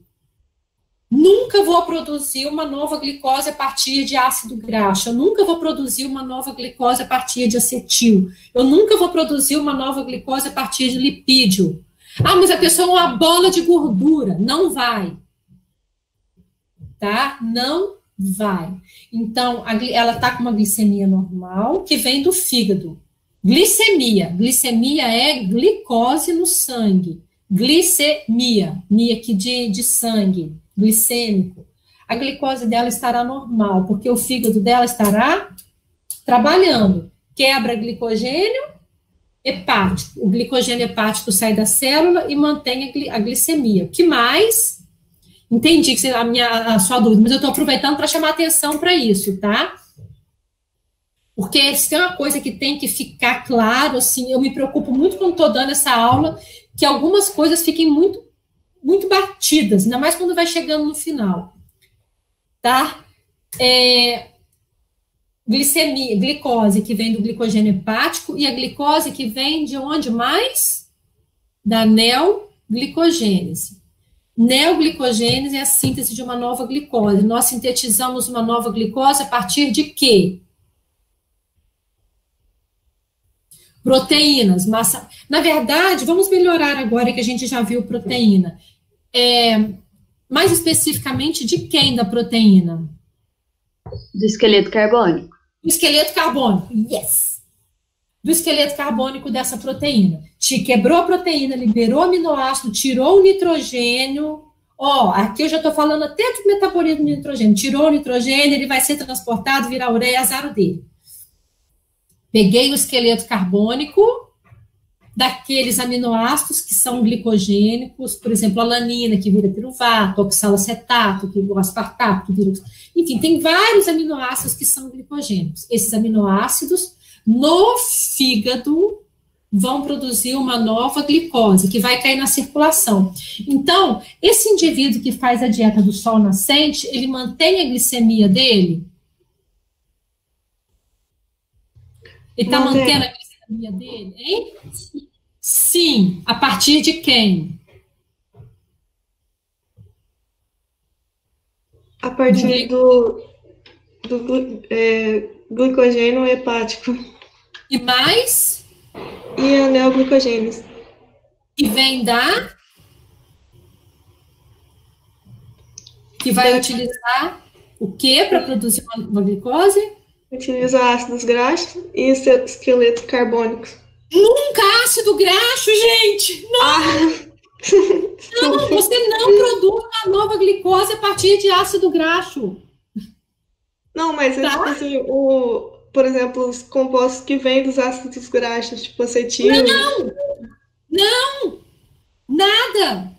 Nunca vou produzir uma nova glicose a partir de ácido graxo. Eu nunca vou produzir uma nova glicose a partir de acetil. Eu nunca vou produzir uma nova glicose a partir de lipídio. Ah, mas a pessoa é uma bola de gordura. Não vai. Tá? Não vai. Então, ela está com uma glicemia normal, que vem do fígado. Glicemia. Glicemia é glicose no sangue. Glicemia. Mia aqui de sangue. Glicêmico. A glicose dela estará normal, porque o fígado dela estará trabalhando. Quebra glicogênio hepático. O glicogênio hepático sai da célula e mantém a glicemia. O que mais? Entendi que a sua dúvida, mas eu estou aproveitando para chamar atenção para isso, tá? Porque se tem uma coisa que tem que ficar claro, assim, eu me preocupo muito quando estou dando essa aula, que algumas coisas fiquem muito batidas, ainda mais quando vai chegando no final, tá? Glicemia, glicose que vem do glicogênio hepático e a glicose que vem de onde mais? Da neoglicogênese. Neoglicogênese é a síntese de uma nova glicose. Nós sintetizamos uma nova glicose a partir de quê? Proteínas, massa. Na verdade, vamos melhorar agora que a gente já viu proteína. Mais especificamente, de quem da proteína? Do esqueleto carbônico. Do esqueleto carbônico, yes! Do esqueleto carbônico dessa proteína. Te quebrou a proteína, liberou aminoácido, tirou o nitrogênio. Aqui eu já estou falando até do metabolismo de nitrogênio. Tirou o nitrogênio, ele vai ser transportado, virar ureia, azar dele. Peguei o esqueleto carbônico daqueles aminoácidos que são glicogênicos, por exemplo, a alanina, que vira piruvato, oxalacetato, que vira o aspartato, que vira... Enfim, tem vários aminoácidos que são glicogênicos. Esses aminoácidos, no fígado, vão produzir uma nova glicose, que vai cair na circulação. Então, esse indivíduo que faz a dieta do sol nascente, ele mantém a glicemia dele? Ele está mantendo a glicemia dele, hein? Sim. A partir de quem? A partir do glicogênio hepático. E mais? E a neoglicogênese. Que vem da? Que vai utilizar o que para produzir uma glicose? Utiliza ácidos graxos e esqueletos carbônicos. Nunca ácido graxo, gente! Não! Não, você não produz uma nova glicose a partir de ácido graxo. Não, mas tá? Tipo assim, por exemplo, os compostos que vêm dos ácidos graxos, tipo acetil. Não! Nada!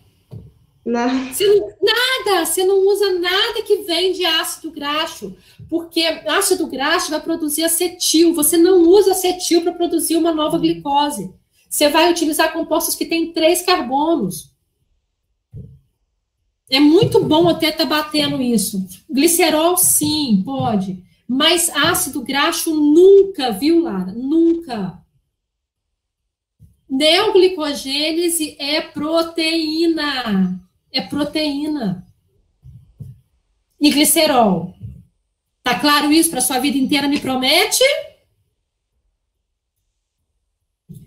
Não. Você não usa nada que vem de ácido graxo, porque ácido graxo vai produzir acetil. Você não usa acetil para produzir uma nova glicose. Você vai utilizar compostos que têm 3 carbonos. É muito bom até estar batendo isso. Glicerol, sim, pode. Mas ácido graxo nunca, viu, Lara? Nunca. Neoglicogênese é proteína. É proteína. E glicerol. Tá claro isso para sua vida inteira, me promete?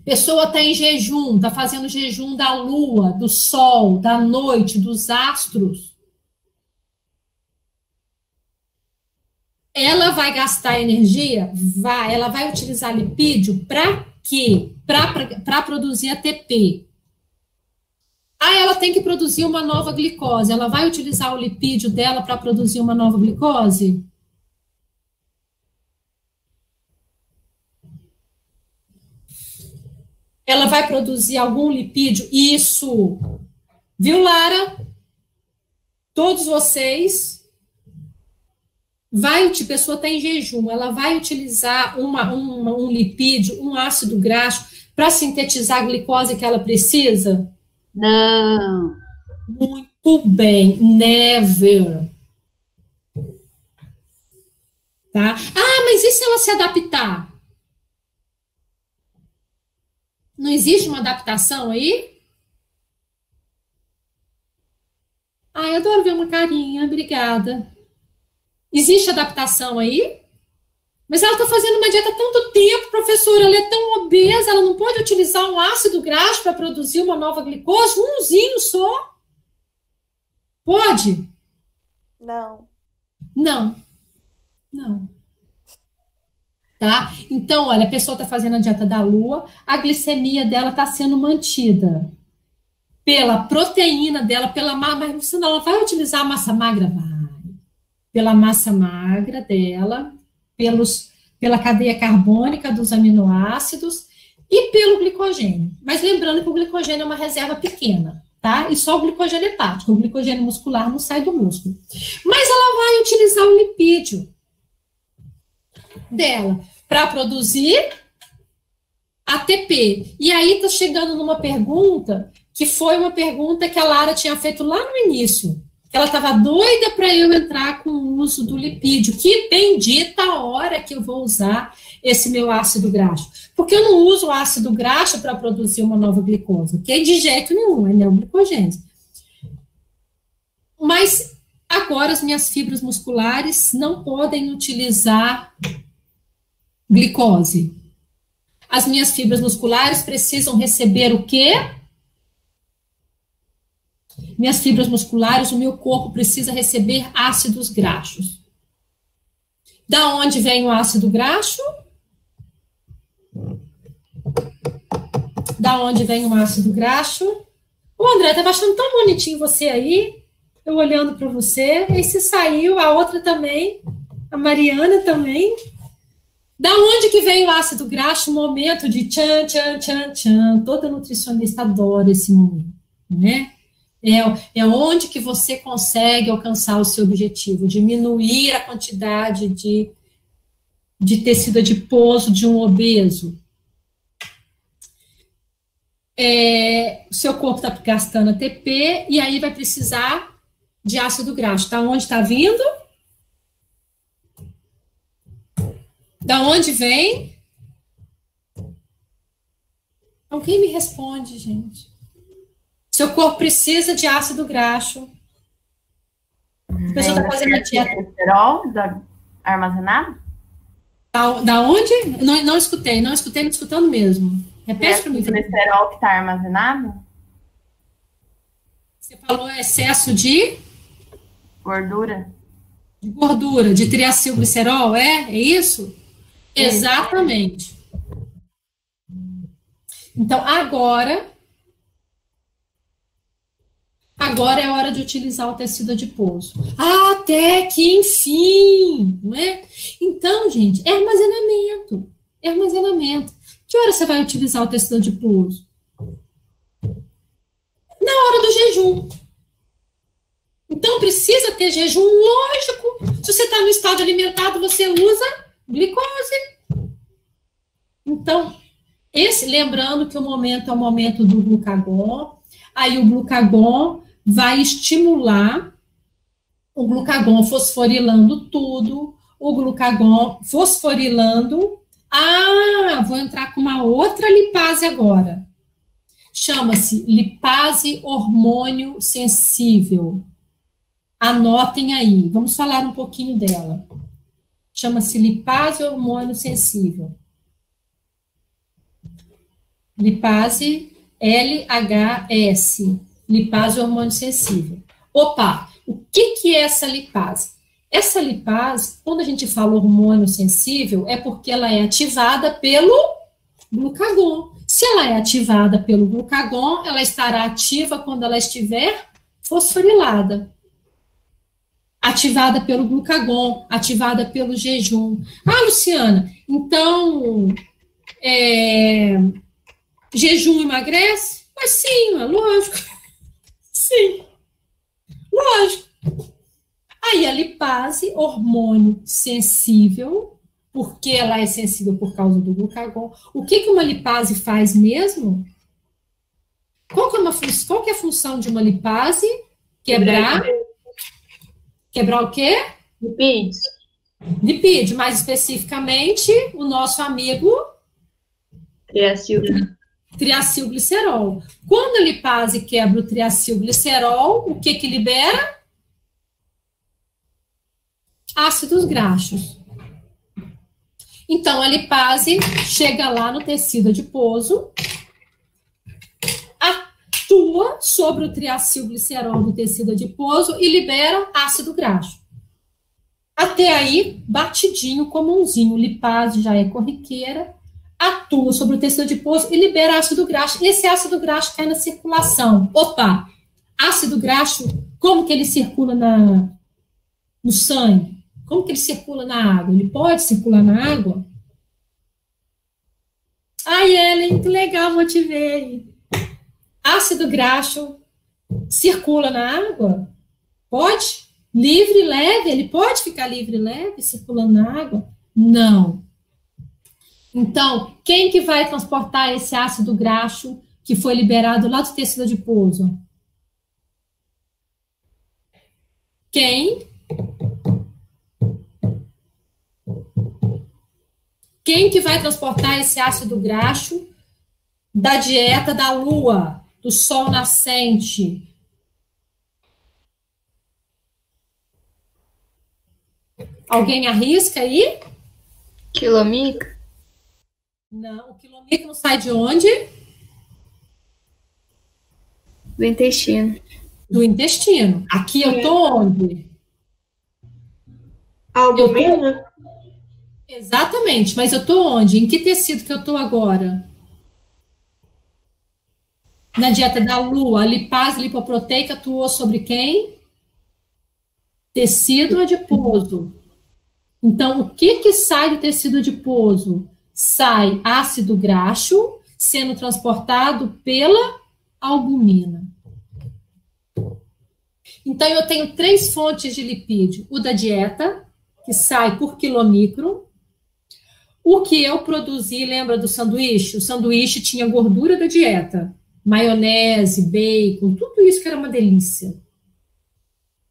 Pessoa está em jejum, está fazendo jejum da lua, do sol, da noite, dos astros. Ela vai gastar energia? Vai. Ela vai utilizar lipídio para quê? Para produzir ATP. Ela tem que produzir uma nova glicose. Ela vai utilizar o lipídio dela para produzir uma nova glicose? Ela vai produzir algum lipídio? Isso. Viu, Lara? Todos vocês. A pessoa está em jejum. Ela vai utilizar um lipídio, um ácido graxo, para sintetizar a glicose que ela precisa? Não. Muito bem. Never. Tá? Mas e se ela se adaptar? Não existe uma adaptação aí? Eu adoro ver uma carinha, obrigada. Existe adaptação aí? Mas ela está fazendo uma dieta há tanto tempo, professora, ela é tão obesa, ela não pode utilizar um ácido graxo para produzir uma nova glicose? Umzinho só? Pode? Não. Não. Tá? Então, olha, a pessoa está fazendo a dieta da lua, a glicemia dela está sendo mantida pela proteína dela, mas ela vai utilizar a massa magra? Vai. Pela massa magra dela, pela cadeia carbônica dos aminoácidos e pelo glicogênio. Mas lembrando que o glicogênio é uma reserva pequena, tá? E só o glicogênio hepático, o glicogênio muscular não sai do músculo. Mas ela vai utilizar o lipídio dela para produzir ATP. E aí está chegando numa pergunta que foi uma pergunta que a Lara tinha feito lá no início. Ela estava doida para eu entrar com o uso do lipídio. Que bendita a hora que eu vou usar esse meu ácido graxo. Porque eu não uso o ácido graxo para produzir uma nova glicose, que é de jeito nenhum, é neoglicogênese. Mas agora as minhas fibras musculares não podem utilizar glicose. As minhas fibras musculares precisam receber o quê? Minhas fibras musculares, o meu corpo precisa receber ácidos graxos. Da onde vem o ácido graxo? Da onde vem o ácido graxo? O André, tá achando tão bonitinho você aí, eu olhando para você. Esse saiu, a outra também, a Mariana também. Da onde que vem o ácido graxo? O momento de tchan, tchan, tchan, tchan. Toda nutricionista adora esse momento, né? É onde que você consegue alcançar o seu objetivo, diminuir a quantidade de tecido adiposo de um obeso. O seu corpo está gastando ATP e aí vai precisar de ácido graxo. Da onde está vindo? Da onde vem? Alguém me responde, gente. Seu corpo precisa de ácido graxo. A pessoa está fazendo a dieta. Colesterol armazenado? Da onde? Não escutei, não escutando mesmo. Repete para mim. O colesterol que está armazenado? Você falou excesso de Gordura. de gordura, de triacilglicerol, é isso? Exatamente. Então, agora é a hora de utilizar o tecido adiposo. Até que enfim, não é? Então, gente, é armazenamento. É armazenamento. Que hora você vai utilizar o tecido adiposo? Na hora do jejum. Então, precisa ter jejum, lógico. Se você está no estado alimentado, você usa glicose. Então, lembrando que o momento é o momento do glucagon, aí o glucagon vai estimular o glucagon fosforilando tudo, o glucagon fosforilando. Vou entrar com uma outra lipase agora. Chama-se lipase hormônio sensível. Anotem aí, vamos falar um pouquinho dela. Chama-se lipase hormônio sensível. Lipase LHS, lipase hormônio sensível. Opa, o que é essa lipase? Essa lipase, quando a gente fala hormônio sensível, é porque ela é ativada pelo glucagon. Se ela é ativada pelo glucagon, ela estará ativa quando ela estiver fosforilada. Ativada pelo glucagon, ativada pelo jejum. Luciana, então, jejum emagrece? Mas sim, é lógico. Sim, lógico. Aí a lipase, hormônio sensível, porque ela é sensível por causa do glucagon. O que uma lipase faz mesmo? Qual que é a função de uma lipase? Quebrar o quê? Lipídios. Lipídio, mais especificamente, o nosso amigo triacilglicerol. Quando a lipase quebra o triacilglicerol, o que libera? Ácidos graxos. Então, a lipase chega lá no tecido adiposo, atua sobre o triacilglicerol do tecido adiposo e libera ácido graxo. Até aí, batidinho, comumzinho. Lipase já é corriqueira, atua sobre o tecido adiposo e libera ácido graxo. Esse ácido graxo cai na circulação. Opa! Ácido graxo, como que ele circula no sangue? Como que ele circula na água? Ele pode circular na água? Ellen, que legal, vou te ver aí. Ácido graxo circula na água? Pode? Livre, leve? Ele pode ficar livre, leve, circulando na água? Não. Então, quem que vai transportar esse ácido graxo que foi liberado lá do tecido adiposo? Quem? Quem que vai transportar esse ácido graxo da dieta da lua, do sol nascente? Alguém arrisca aí? Quilomica? Não, o quilomica não sai de onde? Do intestino. Do intestino. Aqui eu tô onde? Albumina? Exatamente, mas eu tô onde? Em que tecido que eu tô agora? Na dieta da lua, a lipase lipoproteica atuou sobre quem? Tecido adiposo. Então, o que sai do tecido adiposo? Sai ácido graxo sendo transportado pela albumina. Então, eu tenho 3 fontes de lipídio. O da dieta, que sai por quilomicron. O que eu produzi, lembra do sanduíche? O sanduíche tinha gordura da dieta. Maionese, bacon, tudo isso que era uma delícia.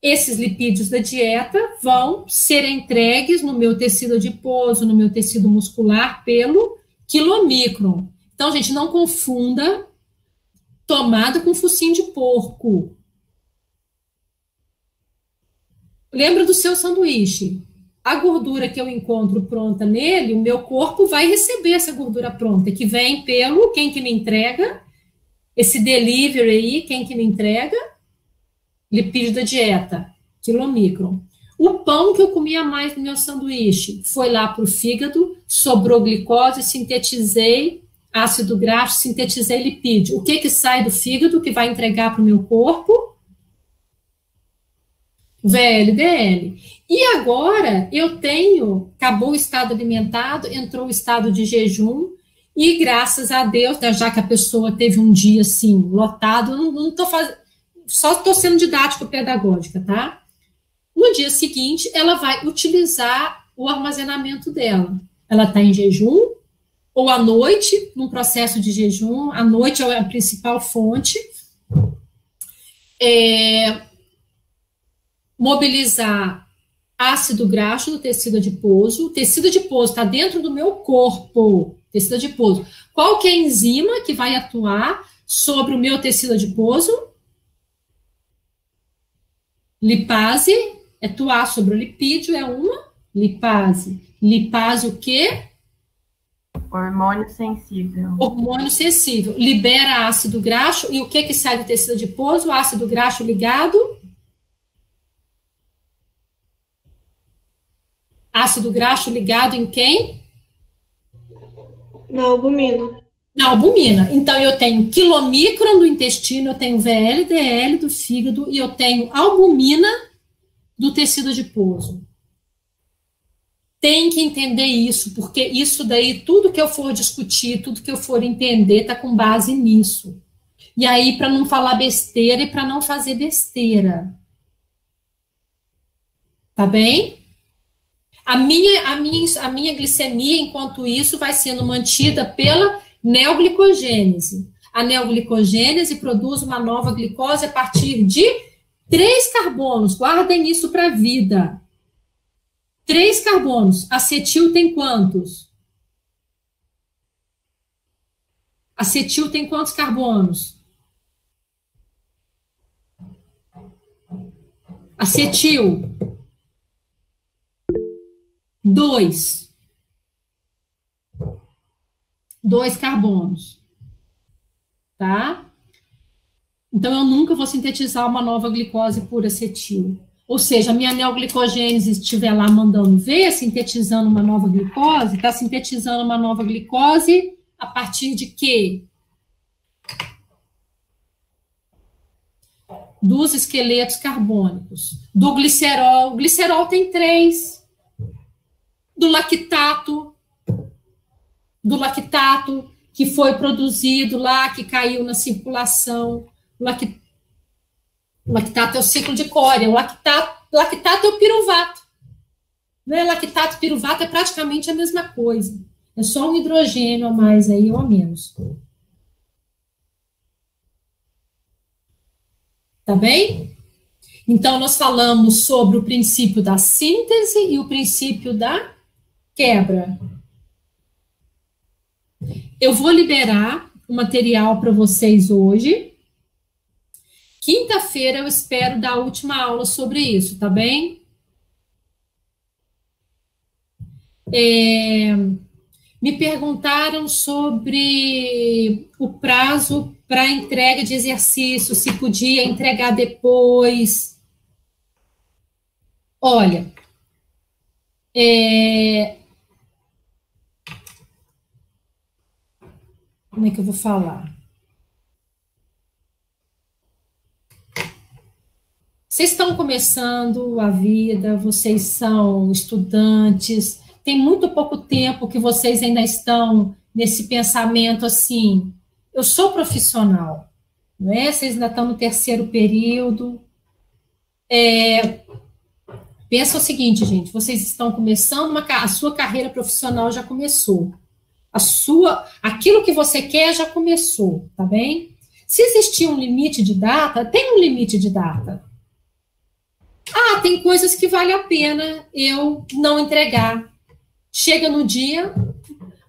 Esses lipídios da dieta vão ser entregues no meu tecido adiposo, no meu tecido muscular, pelo quilomicron. Então, gente, não confunda tomada com focinho de porco. Lembra do seu sanduíche. A gordura que eu encontro pronta nele, o meu corpo vai receber essa gordura pronta, que vem pelo, quem que me entrega? Esse delivery aí, quem que me entrega? Lipídio da dieta, quilomicron. O pão que eu comia mais no meu sanduíche foi lá para o fígado, sobrou glicose, sintetizei ácido graxo, sintetizei lipídio. O que que sai do fígado que vai entregar para o meu corpo? VLDL. E agora eu tenho, acabou o estado alimentado, entrou o estado de jejum, e graças a Deus, já que a pessoa teve um dia assim, lotado, eu não estou fazendo, só estou sendo didático-pedagógica, tá? No dia seguinte, ela vai utilizar o armazenamento dela. Ela está em jejum, ou à noite, num processo de jejum, à noite é a principal fonte, mobilizar ácido graxo no tecido adiposo. O tecido adiposo está dentro do meu corpo, tecido adiposo. Qual que é a enzima que vai atuar sobre o meu tecido adiposo? Lipase, atuar sobre o lipídio é uma lipase. Lipase o quê? Hormônio sensível. Hormônio sensível. Libera ácido graxo. E o que sai do tecido adiposo? O ácido graxo ligado. Ácido graxo ligado em quem? Na albumina. Na albumina. Então, eu tenho quilomicron do intestino, eu tenho VLDL do fígado e eu tenho albumina do tecido adiposo. Tem que entender isso, porque isso daí, tudo que eu for discutir, tudo que eu for entender, tá com base nisso. E aí, para não falar besteira e para não fazer besteira. Tá bem? A minha glicemia, enquanto isso, vai sendo mantida pela neoglicogênese. A neoglicogênese produz uma nova glicose a partir de 3 carbonos. Guardem isso para a vida. 3 carbonos. Acetil tem quantos? Acetil tem quantos carbonos? Acetil. 2 carbonos, tá? Então, eu nunca vou sintetizar uma nova glicose por acetil. Ou seja, a minha neoglicogênese estiver lá mandando ver, sintetizando uma nova glicose, está sintetizando uma nova glicose a partir de quê? Dos esqueletos carbônicos. Do glicerol. O glicerol tem 3. Do lactato que foi produzido lá, que caiu na circulação. O lactato é o ciclo de Cória. O lactato é o piruvato. Né? Lactato e piruvato é praticamente a mesma coisa. É só um hidrogênio a mais aí ou a menos. Tá bem? Então, nós falamos sobre o princípio da síntese e o princípio da quebra. Eu vou liberar o material para vocês hoje. Quinta-feira eu espero dar a última aula sobre isso, tá bem? Me perguntaram sobre o prazo para entrega de exercício, se podia entregar depois. Olha, como é que eu vou falar? Vocês estão começando a vida, vocês são estudantes, tem muito pouco tempo que vocês ainda estão nesse pensamento assim, eu sou profissional, não é? Vocês ainda estão no 3º período, Pensa o seguinte, gente, vocês estão começando, a sua carreira profissional já começou. Aquilo que você quer já começou, tá bem? Se existir um limite de data, tem um limite de data. Tem coisas que vale a pena eu não entregar. Chega no dia,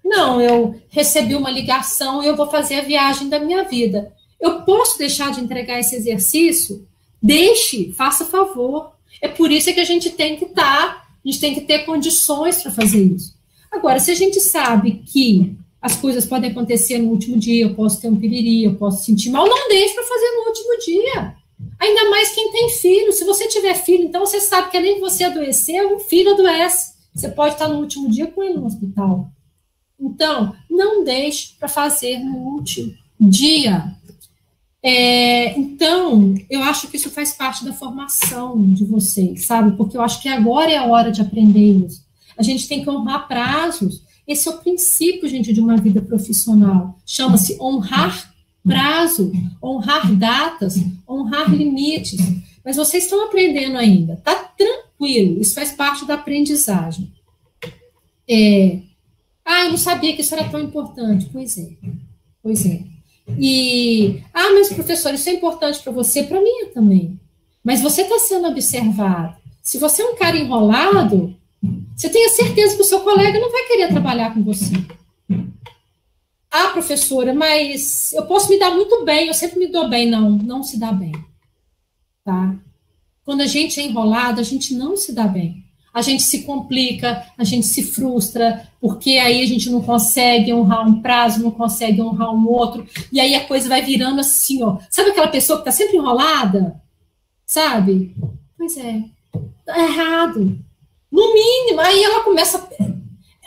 não, eu recebi uma ligação, eu vou fazer a viagem da minha vida. Eu posso deixar de entregar esse exercício? Deixe, faça favor. É por isso que a gente tem que ter condições para fazer isso. Agora, se a gente sabe que as coisas podem acontecer no último dia, eu posso ter um piriri, eu posso sentir mal, não deixe para fazer no último dia. Ainda mais quem tem filho. Se você tiver filho, então você sabe que além de você adoecer, um filho adoece. Você pode estar no último dia com ele no hospital. Então, não deixe para fazer no último dia. Então, eu acho que isso faz parte da formação de vocês, sabe? Porque eu acho que agora é a hora de aprender isso. A gente tem que honrar prazos. Esse é o princípio, gente, de uma vida profissional. Chama-se honrar prazo, honrar datas, honrar limites. Mas vocês estão aprendendo ainda. Tá tranquilo, isso faz parte da aprendizagem. Eu não sabia que isso era tão importante. Pois é. Mas professor, isso é importante para você, para mim também. Mas você está sendo observado. Se você é um cara enrolado, você tem a certeza que o seu colega não vai querer trabalhar com você. Professora, mas eu posso me dar muito bem, eu sempre me dou bem. Não se dá bem. Tá? Quando a gente é enrolado, a gente não se dá bem. A gente se complica, a gente se frustra, porque aí a gente não consegue honrar um prazo, não consegue honrar um outro, e aí a coisa vai virando assim, ó. Sabe aquela pessoa que está sempre enrolada? Sabe? Pois é. Tá errado. No mínimo, aí ela começa...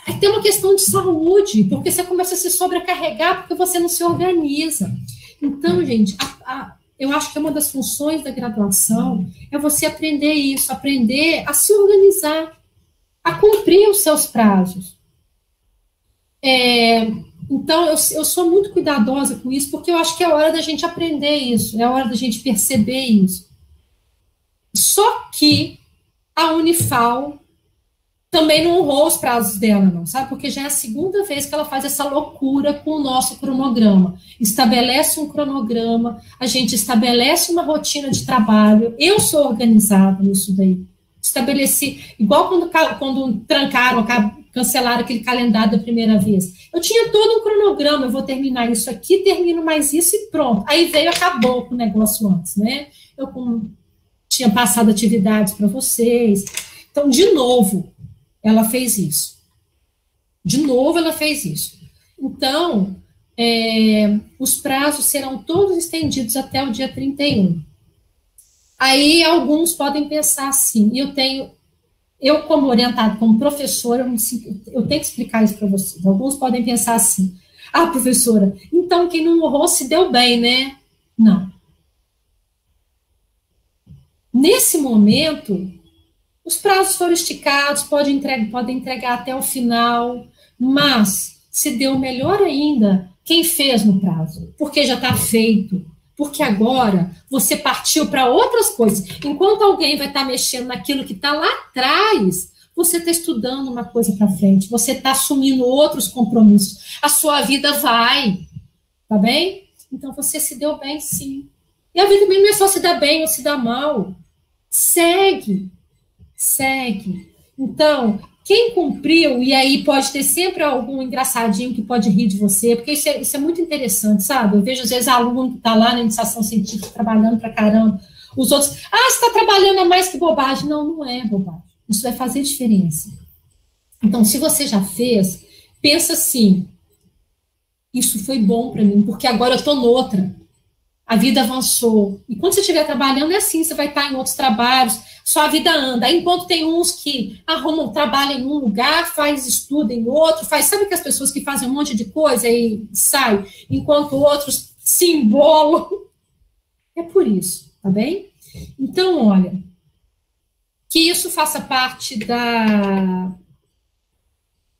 Aí tem uma questão de saúde, porque você começa a se sobrecarregar porque você não se organiza. Então, gente, eu acho que uma das funções da graduação é você aprender isso, aprender a se organizar, a cumprir os seus prazos. Então, eu sou muito cuidadosa com isso, porque eu acho que é hora da gente aprender isso, é hora da gente perceber isso. Só que a Unifal também não honrou os prazos dela, não, sabe? Porque já é a segunda vez que ela faz essa loucura com o nosso cronograma. Estabelece um cronograma, a gente estabelece uma rotina de trabalho. Eu sou organizada nisso daí. Estabeleci, igual quando trancaram, cancelaram aquele calendário da primeira vez. Eu tinha todo um cronograma, eu vou terminar isso aqui, termino mais isso e pronto. Aí acabou com o negócio antes, né? Eu tinha passado atividades para vocês. Então, de novo, ela fez isso. Então, os prazos serão todos estendidos até o dia 31. Aí, alguns podem pensar assim, eu como orientado, como professora, eu tenho que explicar isso para vocês. Alguns podem pensar assim, professora, então quem não honrou se deu bem, né? Não. Nesse momento... Os prazos foram esticados, podem entregar até o final, mas se deu melhor ainda quem fez no prazo, porque já está feito, porque agora você partiu para outras coisas. Enquanto alguém vai estar mexendo naquilo que está lá atrás, você está estudando uma coisa para frente, você está assumindo outros compromissos, a sua vida vai, tá bem? Então você se deu bem, sim. E a vida não é só se dar bem ou se dar mal, segue. Então, quem cumpriu, e aí pode ter sempre algum engraçadinho que pode rir de você, porque isso é muito interessante, sabe? Eu vejo, às vezes, aluno que está lá na iniciação científica trabalhando pra caramba, os outros, você está trabalhando a mais que bobagem. Não é bobagem. Isso vai fazer diferença. Então, se você já fez, pensa assim, isso foi bom para mim, porque agora eu estou noutra. A vida avançou. E quando você estiver trabalhando, é assim, você vai estar em outros trabalhos, sua vida anda. Aí, enquanto tem uns que arrumam trabalho em um lugar, faz estudo em outro, sabe que as pessoas que fazem um monte de coisa e saem, enquanto outros se embolam. É por isso, tá bem? Então, olha, que isso faça parte da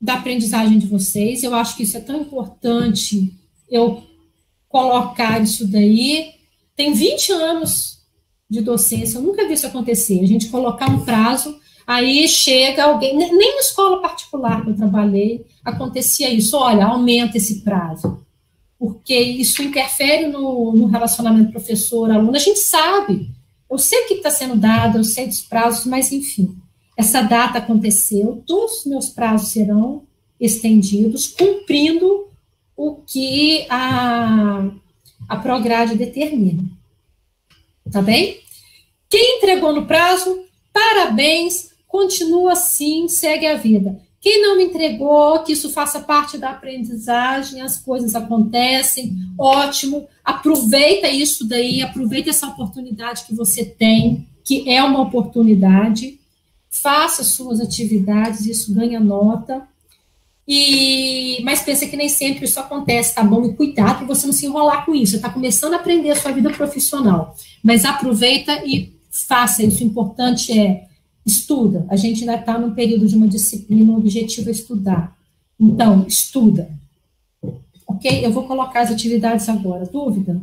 aprendizagem de vocês. Eu acho que isso é tão importante, eu colocar isso daí. Tem 20 anos de docência, eu nunca vi isso acontecer, a gente colocar um prazo, aí chega alguém, nem em escola particular que eu trabalhei, acontecia isso, olha, aumenta esse prazo, porque isso interfere no relacionamento professor-aluno, a gente sabe, eu sei o que está sendo dado, eu sei dos prazos, mas enfim, essa data aconteceu, todos os meus prazos serão estendidos, cumprindo o que a Prograde determina. Tá bem? Quem entregou no prazo, parabéns, continua assim, segue a vida. Quem não entregou, que isso faça parte da aprendizagem, as coisas acontecem, ótimo, aproveita isso daí, aproveita essa oportunidade que você tem, que é uma oportunidade, faça suas atividades, isso ganha nota, mas pensa que nem sempre isso acontece, tá bom? E cuidado para você não se enrolar com isso, você está começando a aprender a sua vida profissional, mas aproveita e faça isso, o importante é estuda, a gente ainda está num período de uma disciplina, o objetivo é estudar, então, estuda, ok? Eu vou colocar as atividades agora, dúvida?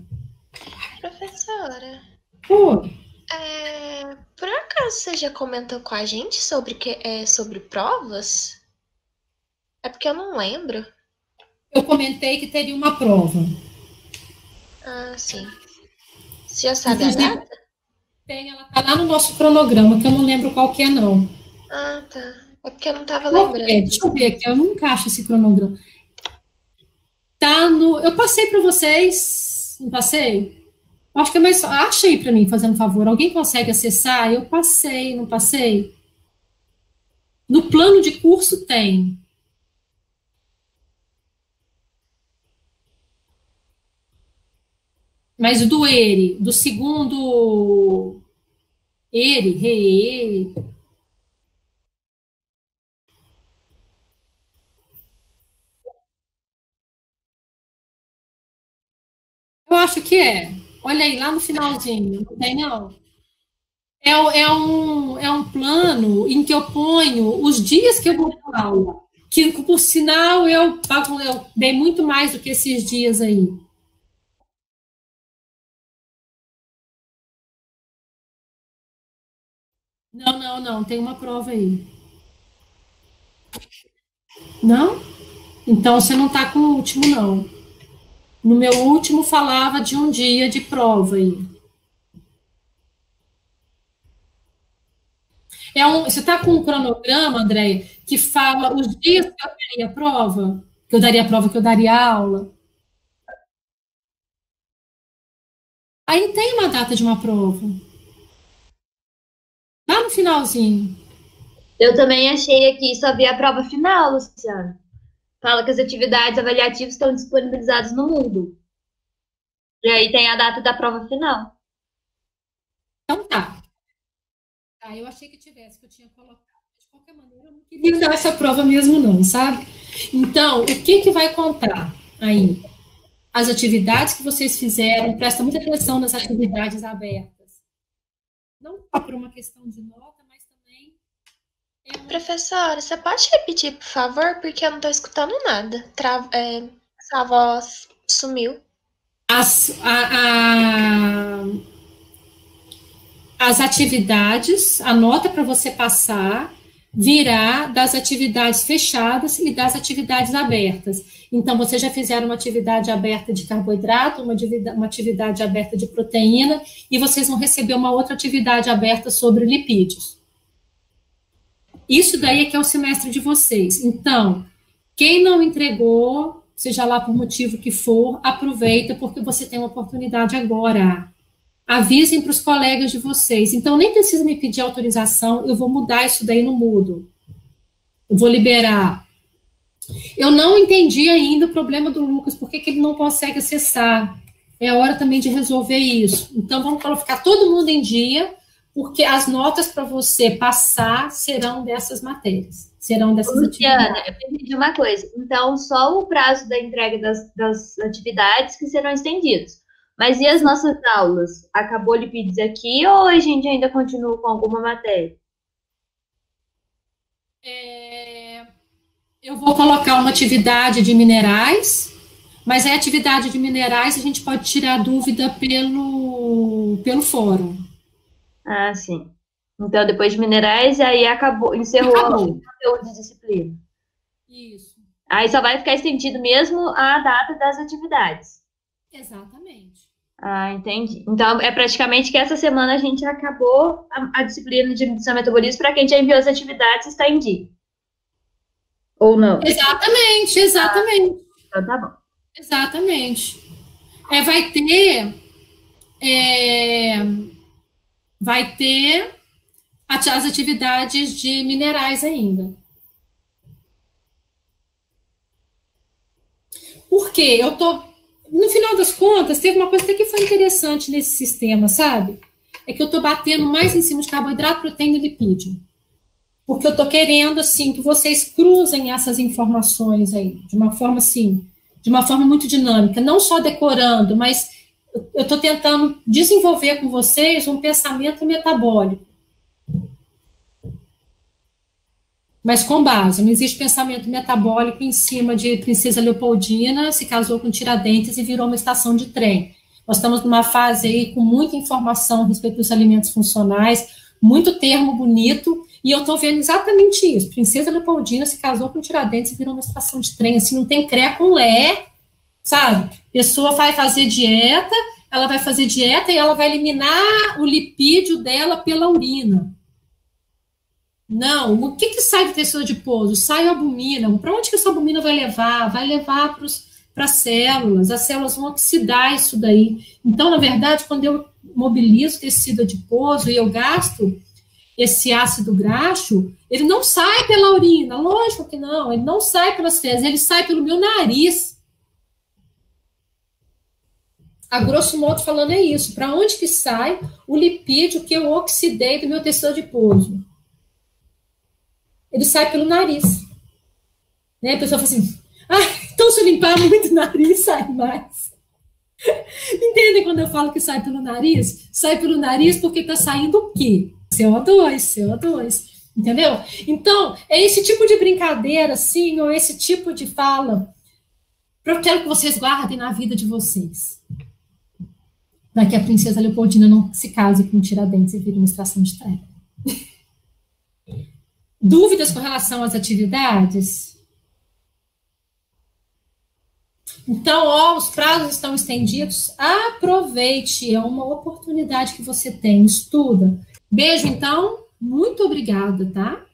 Professora, Oi. Por acaso você já comentou com a gente sobre provas? É porque eu não lembro. Eu comentei que teria uma prova. Ah, sim. Você já sabe a data? Tem, ela tá lá no nosso cronograma, que eu não lembro qual que é, não. Ah, tá. É porque eu não tava lembrando. Deixa eu ver aqui, eu nunca acho esse cronograma. Tá no... Eu passei para vocês, não passei? Acho que é mais... Acha aí para mim, fazendo um favor. Alguém consegue acessar? Eu passei, não passei? No plano de curso tem. Mas do ERE, do segundo ERE, eu acho que é. Olha aí, lá no finalzinho, não tem não? É um plano em que eu ponho os dias que eu vou dar aula, que por sinal eu dei muito mais do que esses dias aí. Não, tem uma prova aí. Não? Então você não está com o último, não. No meu último falava de um dia de prova aí. Você está com um cronograma, André, que fala os dias que eu daria prova, que eu daria aula. Aí tem uma data de uma prova. Lá no finalzinho. Eu também achei aqui, só vi a prova final, Luciana. Fala que as atividades avaliativas estão disponibilizadas no Moodle. E aí tem a data da prova final. Então tá. Eu achei que tivesse, que eu tinha colocado. De qualquer maneira, eu não queria dar essa prova mesmo não, sabe? Então, o que vai contar aí? As atividades que vocês fizeram, presta muita atenção nas atividades abertas. Não só por uma questão de nota, mas também... Professora, você pode repetir, por favor? Porque eu não estou escutando nada. Essa voz sumiu. As atividades, a nota para você passar virá das atividades fechadas e das atividades abertas. Então, vocês já fizeram uma atividade aberta de carboidrato, uma atividade aberta de proteína, e vocês vão receber uma outra atividade aberta sobre lipídios. Isso daí é que é o semestre de vocês. Então, quem não entregou, seja lá por motivo que for, aproveita, porque você tem uma oportunidade agora. Avisem para os colegas de vocês. Então, nem precisa me pedir autorização, eu vou mudar isso daí no Moodle. Eu vou liberar. Eu não entendi ainda o problema do Lucas, por que ele não consegue acessar. É hora também de resolver isso. Então, vamos colocar todo mundo em dia, porque as notas para você passar serão dessas matérias, serão dessas Luciana, atividades. eu entendi uma coisa. Então, só o prazo da entrega das atividades que serão estendidos. Mas e as nossas aulas? Acabou lipídios aqui ou a gente ainda continua com alguma matéria? Eu vou colocar uma atividade de minerais, mas a atividade de minerais a gente pode tirar dúvida pelo fórum. Ah, sim. Então, depois de minerais, aí encerrou o conteúdo de disciplina. Isso. Aí só vai ficar estendido mesmo a data das atividades. Exatamente. Ah, entendi. Então, é praticamente que essa semana a gente acabou a disciplina de nutrição e metabolismo para quem já enviou as atividades está em dia. Ou não? Exatamente. Então tá bom. Exatamente. Vai ter as atividades de minerais ainda. Por quê? No final das contas, teve uma coisa até que foi interessante nesse sistema, sabe? É que eu estou batendo mais em cima de carboidrato, proteína e lipídio. Porque eu estou querendo, assim, que vocês cruzem essas informações aí, de uma forma, assim, de uma forma muito dinâmica, não só decorando, mas eu estou tentando desenvolver com vocês um pensamento metabólico. Mas com base, não existe pensamento metabólico em cima de Princesa Leopoldina, se casou com Tiradentes e virou uma estação de trem. Nós estamos numa fase aí com muita informação a respeito dos alimentos funcionais, muito termo bonito, e eu estou vendo exatamente isso. Princesa Leopoldina se casou com Tiradentes e virou uma estação de trem, assim, não tem cré com lé, sabe? A pessoa vai fazer dieta, ela vai fazer dieta e ela vai eliminar o lipídio dela pela urina. Não, o que sai do tecido adiposo? Sai a albumina. Para onde que essa albumina vai levar? Vai levar para as células vão oxidar isso daí. Então, na verdade, quando eu mobilizo o tecido adiposo e eu gasto esse ácido graxo, ele não sai pela urina, lógico que não, ele não sai pelas fezes, ele sai pelo meu nariz. A grosso modo falando é isso. Para onde que sai o lipídio que eu oxidei do meu tecido adiposo? Ele sai pelo nariz. Né? A pessoa fala assim, então se eu limpar muito o nariz, sai mais. Entendem quando eu falo que sai pelo nariz? Sai pelo nariz porque está saindo o quê? CO2. Entendeu? Então, é esse tipo de brincadeira, assim, ou esse tipo de fala que eu quero que vocês guardem na vida de vocês. Para que a Princesa Leopoldina não se case com Tiradentes e vire uma estação de trem. Dúvidas com relação às atividades? Então, os prazos estão estendidos. Aproveite, é uma oportunidade que você tem. Estuda. Beijo, então. Muito obrigada, tá?